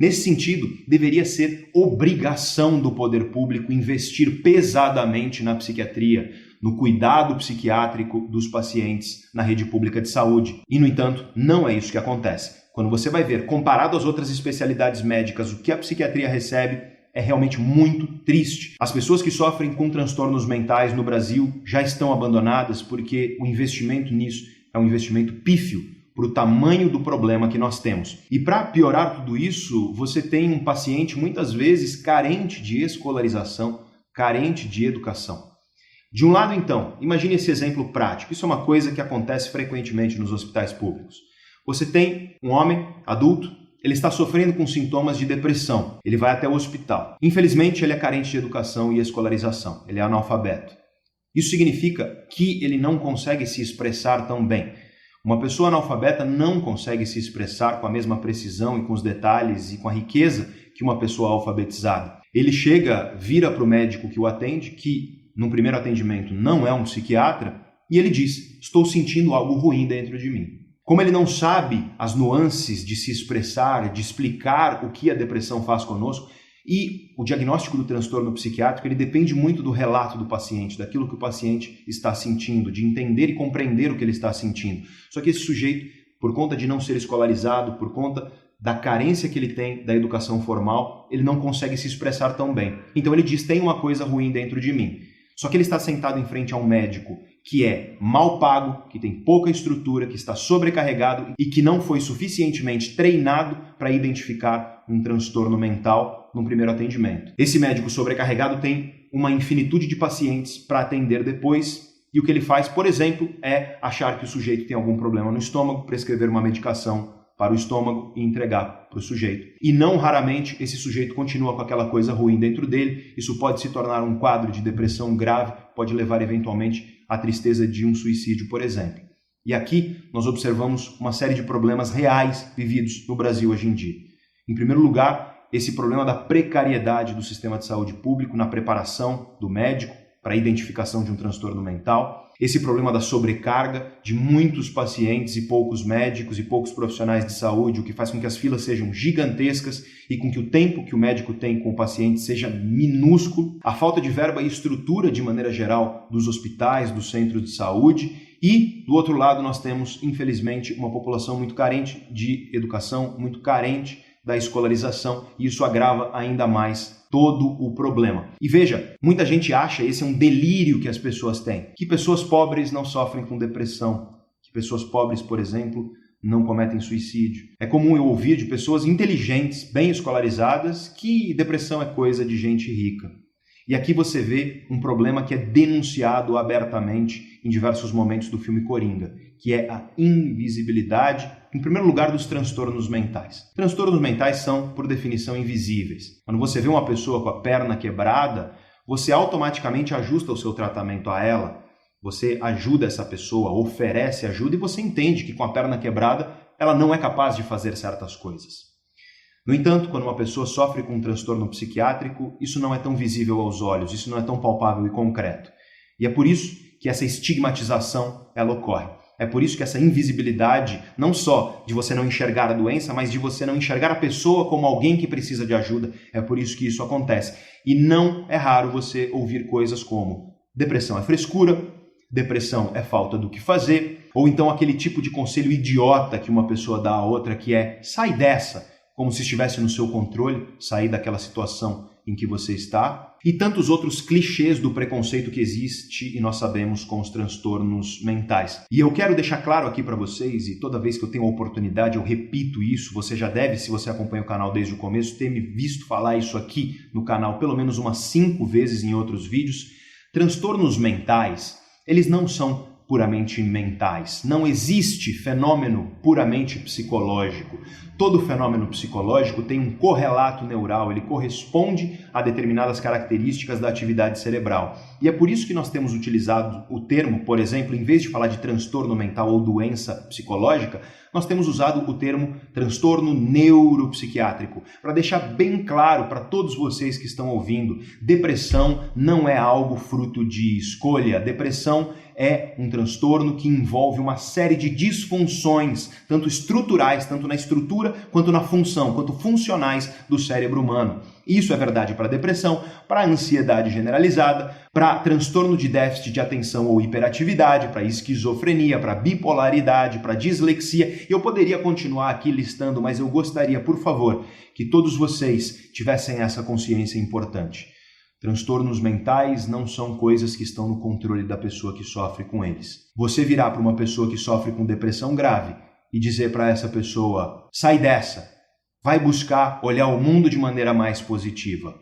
Nesse sentido, deveria ser obrigação do poder público investir pesadamente na psiquiatria, no cuidado psiquiátrico dos pacientes na rede pública de saúde. E, no entanto, não é isso que acontece. Quando você vai ver, comparado às outras especialidades médicas, o que a psiquiatria recebe é realmente muito triste. As pessoas que sofrem com transtornos mentais no Brasil já estão abandonadas porque o investimento nisso é um investimento pífio para o tamanho do problema que nós temos. E para piorar tudo isso, você tem um paciente muitas vezes carente de escolarização, carente de educação. De um lado, então, imagine esse exemplo prático. Isso é uma coisa que acontece frequentemente nos hospitais públicos. Você tem um homem adulto, ele está sofrendo com sintomas de depressão. Ele vai até o hospital. Infelizmente, ele é carente de educação e escolarização. Ele é analfabeto. Isso significa que ele não consegue se expressar tão bem. Uma pessoa analfabeta não consegue se expressar com a mesma precisão e com os detalhes e com a riqueza que uma pessoa alfabetizada. Ele chega, vira para o médico que o atende, que num primeiro atendimento não é um psiquiatra, e ele diz: estou sentindo algo ruim dentro de mim. Como ele não sabe as nuances de se expressar, de explicar o que a depressão faz conosco, e o diagnóstico do transtorno psiquiátrico ele depende muito do relato do paciente, daquilo que o paciente está sentindo, de entender e compreender o que ele está sentindo. Só que esse sujeito, por conta de não ser escolarizado, por conta da carência que ele tem da educação formal, ele não consegue se expressar tão bem. Então ele diz: tem uma coisa ruim dentro de mim. Só que ele está sentado em frente a um médico que é mal pago, que tem pouca estrutura, que está sobrecarregado e que não foi suficientemente treinado para identificar um transtorno mental num primeiro atendimento. Esse médico sobrecarregado tem uma infinitude de pacientes para atender depois, e o que ele faz, por exemplo, é achar que o sujeito tem algum problema no estômago, prescrever uma medicação para o estômago e entregar para o sujeito. E não raramente esse sujeito continua com aquela coisa ruim dentro dele, isso pode se tornar um quadro de depressão grave, pode levar eventualmente à tristeza de um suicídio, por exemplo. E aqui nós observamos uma série de problemas reais vividos no Brasil hoje em dia. Em primeiro lugar, esse problema da precariedade do sistema de saúde público na preparação do médico para a identificação de um transtorno mental, esse problema da sobrecarga de muitos pacientes e poucos médicos e poucos profissionais de saúde, o que faz com que as filas sejam gigantescas e com que o tempo que o médico tem com o paciente seja minúsculo, a falta de verba e estrutura de maneira geral dos hospitais, dos centros de saúde e, do outro lado, nós temos, infelizmente, uma população muito carente de educação, muito carente da escolarização, e isso agrava ainda mais todo o problema. E veja, muita gente acha, esse é um delírio que as pessoas têm, que pessoas pobres não sofrem com depressão, que pessoas pobres, por exemplo, não cometem suicídio. É comum eu ouvir de pessoas inteligentes, bem escolarizadas, que depressão é coisa de gente rica. E aqui você vê um problema que é denunciado abertamente em diversos momentos do filme Coringa, que é a invisibilidade, em primeiro lugar, dos transtornos mentais. Transtornos mentais são, por definição, invisíveis. Quando você vê uma pessoa com a perna quebrada, você automaticamente ajusta o seu tratamento a ela, você ajuda essa pessoa, oferece ajuda e você entende que com a perna quebrada ela não é capaz de fazer certas coisas. No entanto, quando uma pessoa sofre com um transtorno psiquiátrico, isso não é tão visível aos olhos, isso não é tão palpável e concreto. E é por isso que essa estigmatização ela ocorre. É por isso que essa invisibilidade, não só de você não enxergar a doença, mas de você não enxergar a pessoa como alguém que precisa de ajuda, é por isso que isso acontece. E não é raro você ouvir coisas como depressão é frescura, depressão é falta do que fazer, ou então aquele tipo de conselho idiota que uma pessoa dá a outra que é sai dessa, como se estivesse no seu controle, sair daquela situação em que você está, e tantos outros clichês do preconceito que existe e nós sabemos com os transtornos mentais. E eu quero deixar claro aqui para vocês, e toda vez que eu tenho a oportunidade eu repito isso, você já deve, se você acompanha o canal desde o começo, ter me visto falar isso aqui no canal pelo menos umas 5 vezes em outros vídeos. Transtornos mentais, eles não são puramente mentais. Não existe fenômeno puramente psicológico. Todo fenômeno psicológico tem um correlato neural, ele corresponde a determinadas características da atividade cerebral. E é por isso que nós temos utilizado o termo, por exemplo, em vez de falar de transtorno mental ou doença psicológica, nós temos usado o termo transtorno neuropsiquiátrico, para deixar bem claro para todos vocês que estão ouvindo, depressão não é algo fruto de escolha, depressão é um transtorno que envolve uma série de disfunções, tanto estruturais, tanto na estrutura, quanto na função, quanto funcionais do cérebro humano. Isso é verdade para a depressão, para a ansiedade generalizada, para transtorno de déficit de atenção ou hiperatividade, para esquizofrenia, para bipolaridade, para dislexia. Eu poderia continuar aqui listando, mas eu gostaria, por favor, que todos vocês tivessem essa consciência importante. Transtornos mentais não são coisas que estão no controle da pessoa que sofre com eles. Você virar para uma pessoa que sofre com depressão grave e dizer para essa pessoa, sai dessa, vai buscar olhar o mundo de maneira mais positiva.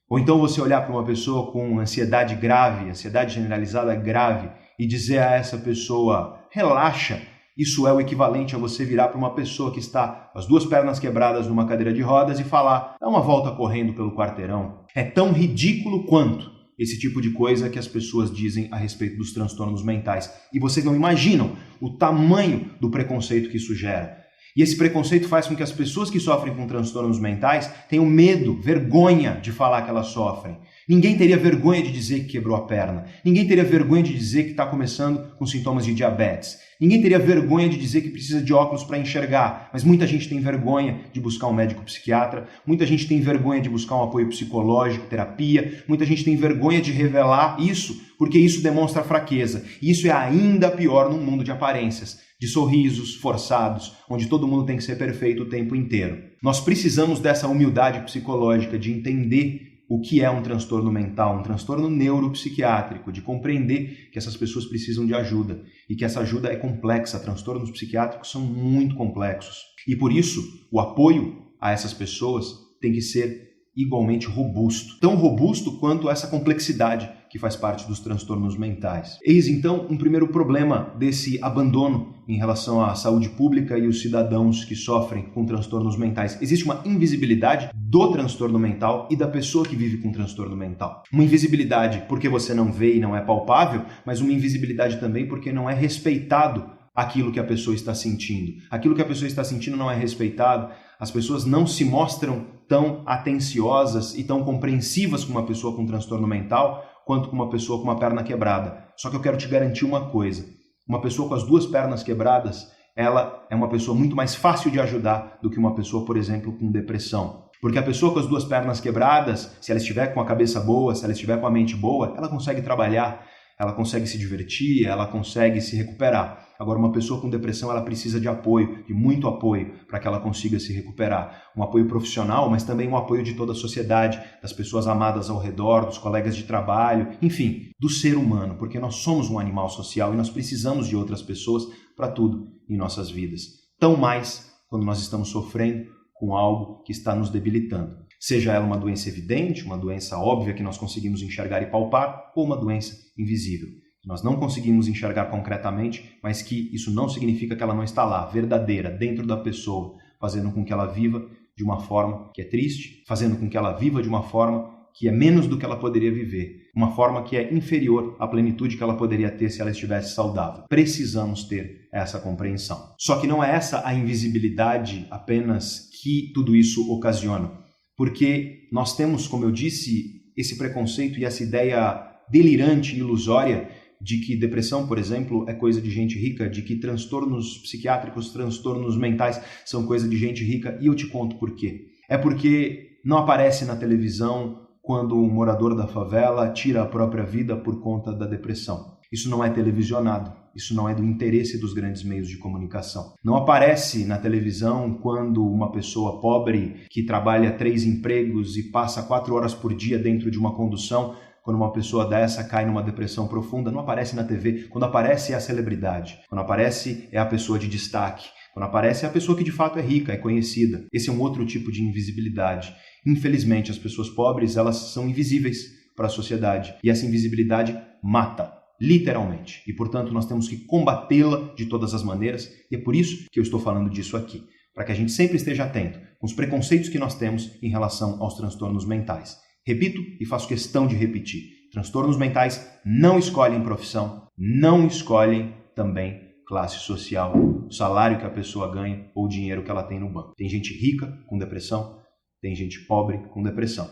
Ou então você olhar para uma pessoa com ansiedade grave, ansiedade generalizada grave, e dizer a essa pessoa, relaxa. Isso é o equivalente a você virar para uma pessoa que está com as 2 pernas quebradas numa cadeira de rodas e falar, dá uma volta correndo pelo quarteirão. É tão ridículo quanto esse tipo de coisa que as pessoas dizem a respeito dos transtornos mentais. E vocês não imaginam o tamanho do preconceito que isso gera. E esse preconceito faz com que as pessoas que sofrem com transtornos mentais tenham medo, vergonha de falar que elas sofrem. Ninguém teria vergonha de dizer que quebrou a perna. Ninguém teria vergonha de dizer que está começando com sintomas de diabetes. Ninguém teria vergonha de dizer que precisa de óculos para enxergar. Mas muita gente tem vergonha de buscar um médico psiquiatra. Muita gente tem vergonha de buscar um apoio psicológico, terapia. Muita gente tem vergonha de revelar isso, porque isso demonstra fraqueza. E isso é ainda pior num mundo de aparências, de sorrisos forçados, onde todo mundo tem que ser perfeito o tempo inteiro. Nós precisamos dessa humildade psicológica, de entender o que é um transtorno mental, um transtorno neuropsiquiátrico, de compreender que essas pessoas precisam de ajuda e que essa ajuda é complexa. Transtornos psiquiátricos são muito complexos. E por isso, o apoio a essas pessoas tem que ser igualmente robusto. Tão robusto quanto essa complexidade que faz parte dos transtornos mentais. Eis então um primeiro problema desse abandono em relação à saúde pública e os cidadãos que sofrem com transtornos mentais. Existe uma invisibilidade do transtorno mental e da pessoa que vive com transtorno mental. Uma invisibilidade porque você não vê e não é palpável, mas uma invisibilidade também porque não é respeitado aquilo que a pessoa está sentindo. Aquilo que a pessoa está sentindo não é respeitado. As pessoas não se mostram tão atenciosas e tão compreensivas com uma pessoa com transtorno mental quanto com uma pessoa com uma perna quebrada. Só que eu quero te garantir uma coisa. Uma pessoa com as duas pernas quebradas, ela é uma pessoa muito mais fácil de ajudar do que uma pessoa, por exemplo, com depressão. Porque a pessoa com as duas pernas quebradas, se ela estiver com a cabeça boa, se ela estiver com a mente boa, ela consegue trabalhar, ela consegue se divertir, ela consegue se recuperar. Agora, uma pessoa com depressão, ela precisa de apoio, de muito apoio, para que ela consiga se recuperar. Um apoio profissional, mas também um apoio de toda a sociedade, das pessoas amadas ao redor, dos colegas de trabalho, enfim, do ser humano, porque nós somos um animal social e nós precisamos de outras pessoas para tudo em nossas vidas. Tão mais quando nós estamos sofrendo com algo que está nos debilitando. Seja ela uma doença evidente, uma doença óbvia que nós conseguimos enxergar e palpar, ou uma doença invisível, que nós não conseguimos enxergar concretamente, mas que isso não significa que ela não está lá, verdadeira, dentro da pessoa, fazendo com que ela viva de uma forma que é triste, fazendo com que ela viva de uma forma que é menos do que ela poderia viver, uma forma que é inferior à plenitude que ela poderia ter se ela estivesse saudável. Precisamos ter essa compreensão. Só que não é essa a invisibilidade apenas que tudo isso ocasiona, porque nós temos, como eu disse, esse preconceito e essa ideia delirante e ilusória de que depressão, por exemplo, é coisa de gente rica, de que transtornos psiquiátricos, transtornos mentais são coisa de gente rica, e eu te conto por quê. É porque não aparece na televisão quando um morador da favela tira a própria vida por conta da depressão. Isso não é televisionado, isso não é do interesse dos grandes meios de comunicação. Não aparece na televisão quando uma pessoa pobre que trabalha 3 empregos e passa 4 horas por dia dentro de uma condução, quando uma pessoa dessa cai numa depressão profunda. Não aparece na TV. Quando aparece é a celebridade. Quando aparece é a pessoa de destaque. Quando aparece é a pessoa que de fato é rica, é conhecida. Esse é um outro tipo de invisibilidade. Infelizmente, as pessoas pobres, elas são invisíveis para a sociedade. E essa invisibilidade mata, literalmente. E, portanto, nós temos que combatê-la de todas as maneiras. E é por isso que eu estou falando disso aqui. Para que a gente sempre esteja atento com os preconceitos que nós temos em relação aos transtornos mentais. Repito e faço questão de repetir. Transtornos mentais não escolhem profissão, não escolhem também classe social, o salário que a pessoa ganha ou o dinheiro que ela tem no banco. Tem gente rica com depressão, tem gente pobre com depressão.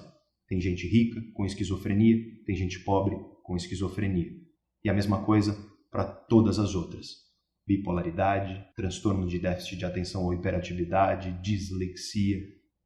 Tem gente rica com esquizofrenia, tem gente pobre com esquizofrenia. E a mesma coisa para todas as outras. Bipolaridade, transtorno de déficit de atenção ou hiperatividade, dislexia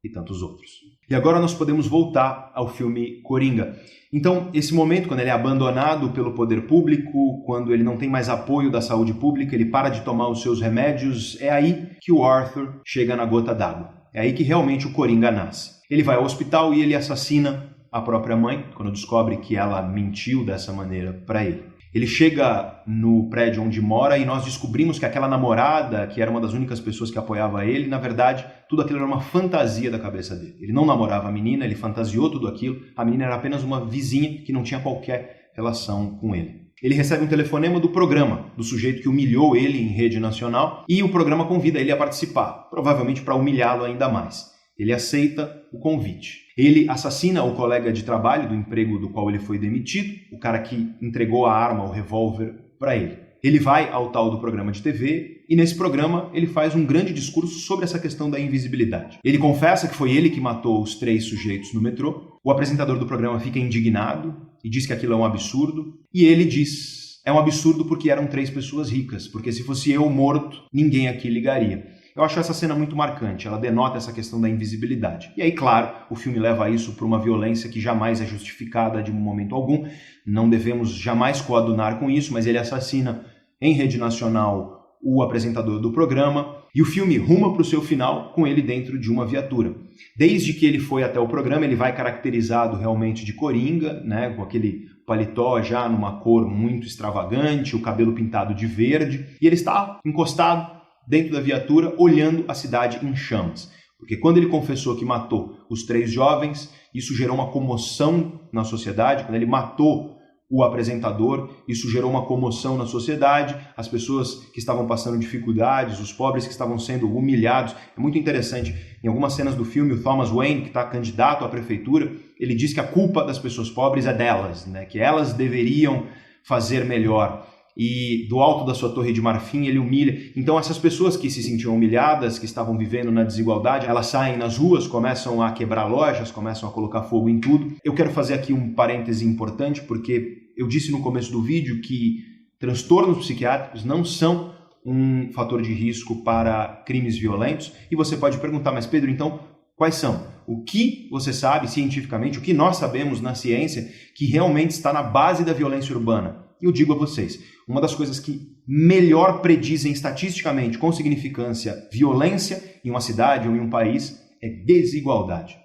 e tantos outros. E agora nós podemos voltar ao filme Coringa. Então, esse momento, quando ele é abandonado pelo poder público, quando ele não tem mais apoio da saúde pública, ele para de tomar os seus remédios, é aí que o Arthur chega na gota d'água. É aí que realmente o Coringa nasce. Ele vai ao hospital e ele assassina a própria mãe, quando descobre que ela mentiu dessa maneira para ele. Ele chega no prédio onde mora e nós descobrimos que aquela namorada, que era uma das únicas pessoas que apoiava ele, na verdade, tudo aquilo era uma fantasia da cabeça dele. Ele não namorava a menina, ele fantasiou tudo aquilo. A menina era apenas uma vizinha que não tinha qualquer relação com ele. Ele recebe um telefonema do programa, do sujeito que humilhou ele em rede nacional, e o programa convida ele a participar, provavelmente para humilhá-lo ainda mais. Ele aceita o convite. Ele assassina o colega de trabalho do emprego do qual ele foi demitido, o cara que entregou a arma, o revólver, para ele. Ele vai ao tal do programa de TV e nesse programa ele faz um grande discurso sobre essa questão da invisibilidade. Ele confessa que foi ele que matou os 3 sujeitos no metrô. O apresentador do programa fica indignado e diz que aquilo é um absurdo. E ele diz, é um absurdo porque eram 3 pessoas ricas, porque se fosse eu morto, ninguém aqui ligaria. Eu acho essa cena muito marcante, ela denota essa questão da invisibilidade. E aí, claro, o filme leva isso para uma violência que jamais é justificada de momento algum. Não devemos jamais coadunar com isso, mas ele assassina em rede nacional o apresentador do programa e o filme ruma para o seu final com ele dentro de uma viatura. Desde que ele foi até o programa, ele vai caracterizado realmente de Coringa, né, com aquele paletó já numa cor muito extravagante, o cabelo pintado de verde, e ele está encostado dentro da viatura, olhando a cidade em chamas. Porque quando ele confessou que matou os 3 jovens, isso gerou uma comoção na sociedade. Quando ele matou o apresentador, isso gerou uma comoção na sociedade. As pessoas que estavam passando dificuldades, os pobres que estavam sendo humilhados. É muito interessante, em algumas cenas do filme, o Thomas Wayne, que está candidato à prefeitura, ele diz que a culpa das pessoas pobres é delas, né? Que elas deveriam fazer melhor. E do alto da sua torre de marfim ele humilha. Então essas pessoas que se sentiam humilhadas, que estavam vivendo na desigualdade, elas saem nas ruas, começam a quebrar lojas, começam a colocar fogo em tudo. Eu quero fazer aqui um parêntese importante, porque eu disse no começo do vídeo que transtornos psiquiátricos não são um fator de risco para crimes violentos. E você pode perguntar, mas Pedro, então quais são? O que você sabe cientificamente, o que nós sabemos na ciência que realmente está na base da violência urbana? E eu digo a vocês, uma das coisas que melhor predizem estatisticamente com significância violência em uma cidade ou em um país é desigualdade.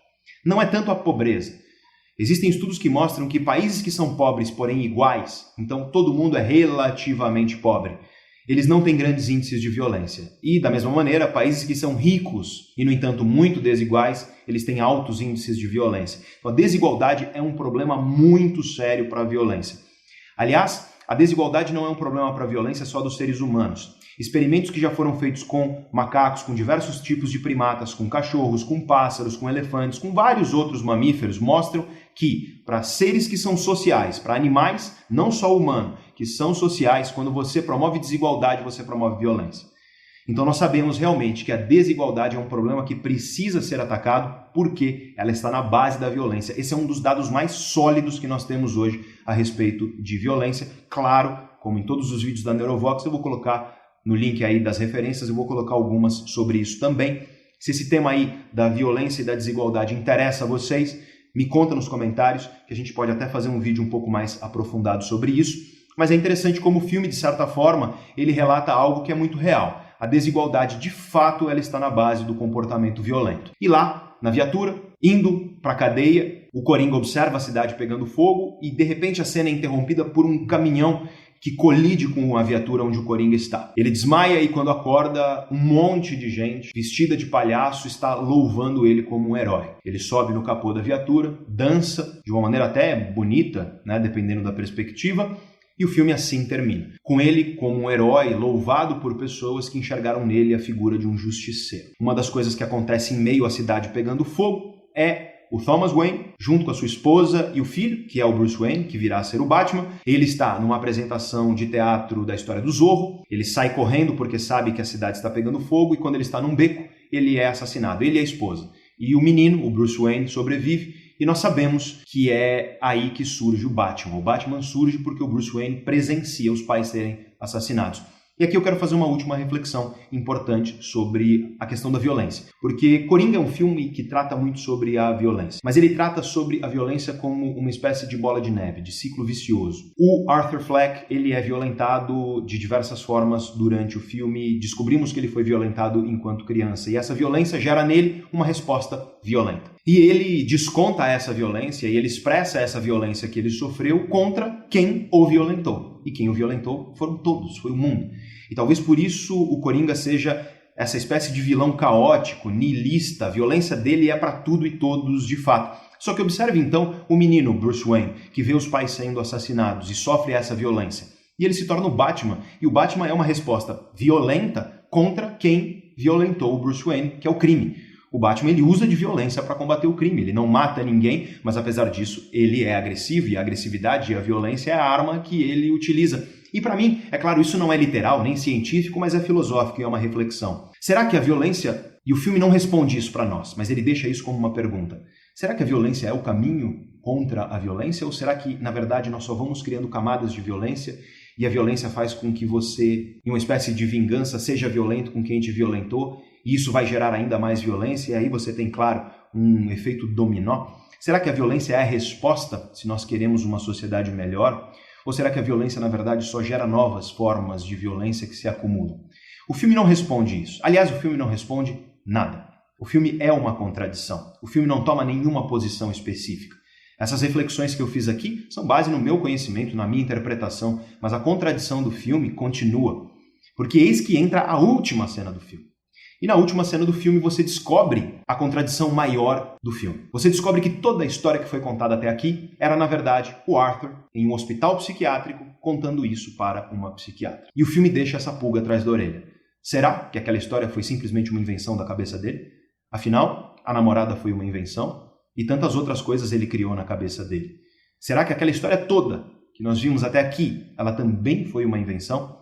Não é tanto a pobreza. Existem estudos que mostram que países que são pobres, porém iguais, então todo mundo é relativamente pobre, eles não têm grandes índices de violência. E, da mesma maneira, países que são ricos e, no entanto, muito desiguais, eles têm altos índices de violência. Então, a desigualdade é um problema muito sério para a violência. Aliás, a desigualdade não é um problema para a violência só dos seres humanos. Experimentos que já foram feitos com macacos, com diversos tipos de primatas, com cachorros, com pássaros, com elefantes, com vários outros mamíferos, mostram que para seres que são sociais, para animais, não só humanos, que são sociais, quando você promove desigualdade, você promove violência. Então nós sabemos realmente que a desigualdade é um problema que precisa ser atacado porque ela está na base da violência. Esse é um dos dados mais sólidos que nós temos hoje a respeito de violência. Claro, como em todos os vídeos da Neurovox, eu vou colocar no link aí das referências, eu vou colocar algumas sobre isso também. Se esse tema aí da violência e da desigualdade interessa a vocês, me conta nos comentários, que a gente pode até fazer um vídeo um pouco mais aprofundado sobre isso. Mas é interessante como o filme, de certa forma, ele relata algo que é muito real. A desigualdade, de fato, ela está na base do comportamento violento. E lá, na viatura, indo para a cadeia, o Coringa observa a cidade pegando fogo e, de repente, a cena é interrompida por um caminhão que colide com a viatura onde o Coringa está. Ele desmaia e, quando acorda, um monte de gente vestida de palhaço está louvando ele como um herói. Ele sobe no capô da viatura, dança de uma maneira até bonita, né, dependendo da perspectiva, e o filme assim termina, com ele como um herói louvado por pessoas que enxergaram nele a figura de um justiceiro. Uma das coisas que acontece em meio à cidade pegando fogo é o Thomas Wayne, junto com a sua esposa e o filho, que é o Bruce Wayne, que virá a ser o Batman. Ele está numa apresentação de teatro da história do Zorro, ele sai correndo porque sabe que a cidade está pegando fogo e quando ele está num beco, ele é assassinado, ele e a esposa. E o menino, o Bruce Wayne, sobrevive. E nós sabemos que é aí que surge o Batman. O Batman surge porque o Bruce Wayne presencia os pais serem assassinados. E aqui eu quero fazer uma última reflexão importante sobre a questão da violência. Porque Coringa é um filme que trata muito sobre a violência. Mas ele trata sobre a violência como uma espécie de bola de neve, de ciclo vicioso. O Arthur Fleck, ele é violentado de diversas formas durante o filme. Descobrimos que ele foi violentado enquanto criança. E essa violência gera nele uma resposta violenta. E ele desconta essa violência e ele expressa essa violência que ele sofreu contra quem o violentou. E quem o violentou foram todos, foi o mundo. E talvez por isso o Coringa seja essa espécie de vilão caótico, niilista. A violência dele é para tudo e todos de fato. Só que observe então o menino Bruce Wayne, que vê os pais sendo assassinados e sofre essa violência. E ele se torna o Batman. E o Batman é uma resposta violenta contra quem violentou o Bruce Wayne, que é o crime. O Batman ele usa de violência para combater o crime, ele não mata ninguém, mas apesar disso ele é agressivo e a agressividade e a violência é a arma que ele utiliza. E para mim, é claro, isso não é literal nem científico, mas é filosófico e é uma reflexão. Será que a violência, e o filme não responde isso para nós, mas ele deixa isso como uma pergunta, será que a violência é o caminho contra a violência ou será que na verdade nós só vamos criando camadas de violência e a violência faz com que você, em uma espécie de vingança, seja violento com quem te violentou? E isso vai gerar ainda mais violência, e aí você tem, claro, um efeito dominó. Será que a violência é a resposta se nós queremos uma sociedade melhor? Ou será que a violência, na verdade, só gera novas formas de violência que se acumulam? O filme não responde isso. Aliás, o filme não responde nada. O filme é uma contradição. O filme não toma nenhuma posição específica. Essas reflexões que eu fiz aqui são base no meu conhecimento, na minha interpretação, mas a contradição do filme continua. Porque eis que entra a última cena do filme. E na última cena do filme você descobre a contradição maior do filme. Você descobre que toda a história que foi contada até aqui era, na verdade, o Arthur em um hospital psiquiátrico contando isso para uma psiquiatra. E o filme deixa essa pulga atrás da orelha. Será que aquela história foi simplesmente uma invenção da cabeça dele? Afinal, a namorada foi uma invenção e tantas outras coisas ele criou na cabeça dele. Será que aquela história toda que nós vimos até aqui, ela também foi uma invenção?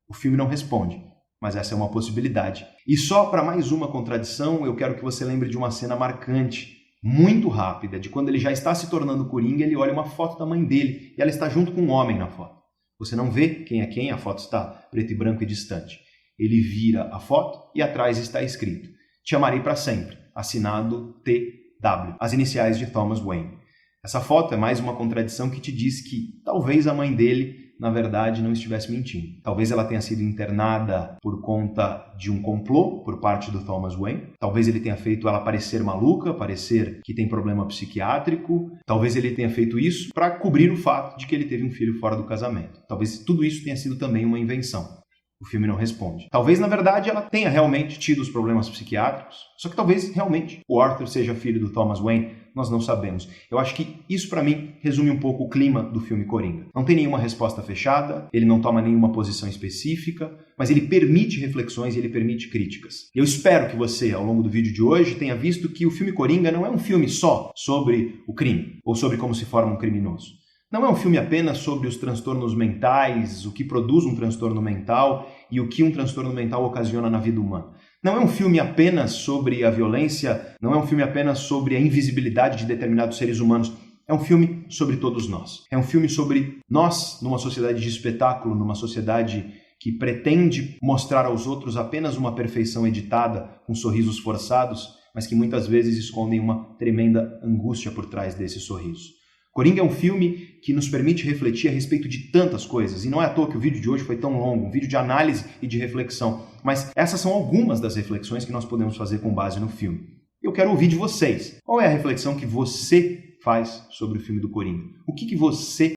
O filme não responde, mas essa é uma possibilidade. E só para mais uma contradição, eu quero que você lembre de uma cena marcante, muito rápida, de quando ele já está se tornando Coringa, ele olha uma foto da mãe dele e ela está junto com um homem na foto. Você não vê quem é quem, a foto está preto e branco e distante. Ele vira a foto e atrás está escrito: "Te amarei para sempre", assinado TW, as iniciais de Thomas Wayne. Essa foto é mais uma contradição que te diz que talvez a mãe dele, na verdade, não estivesse mentindo. Talvez ela tenha sido internada por conta de um complô por parte do Thomas Wayne. Talvez ele tenha feito ela parecer maluca, parecer que tem problema psiquiátrico. Talvez ele tenha feito isso para cobrir o fato de que ele teve um filho fora do casamento. Talvez tudo isso tenha sido também uma invenção. O filme não responde. Talvez, na verdade, ela tenha realmente tido os problemas psiquiátricos, só que talvez, realmente, o Arthur seja filho do Thomas Wayne, nós não sabemos. Eu acho que isso, para mim, resume um pouco o clima do filme Coringa. Não tem nenhuma resposta fechada, ele não toma nenhuma posição específica, mas ele permite reflexões e ele permite críticas. Eu espero que você, ao longo do vídeo de hoje, tenha visto que o filme Coringa não é um filme só sobre o crime, ou sobre como se forma um criminoso. Não é um filme apenas sobre os transtornos mentais, o que produz um transtorno mental e o que um transtorno mental ocasiona na vida humana. Não é um filme apenas sobre a violência, não é um filme apenas sobre a invisibilidade de determinados seres humanos. É um filme sobre todos nós. É um filme sobre nós numa sociedade de espetáculo, numa sociedade que pretende mostrar aos outros apenas uma perfeição editada, com sorrisos forçados, mas que muitas vezes escondem uma tremenda angústia por trás desse sorriso. Coringa é um filme que nos permite refletir a respeito de tantas coisas, e não é à toa que o vídeo de hoje foi tão longo, um vídeo de análise e de reflexão, mas essas são algumas das reflexões que nós podemos fazer com base no filme. Eu quero ouvir de vocês. Qual é a reflexão que você faz sobre o filme do Coringa? O que você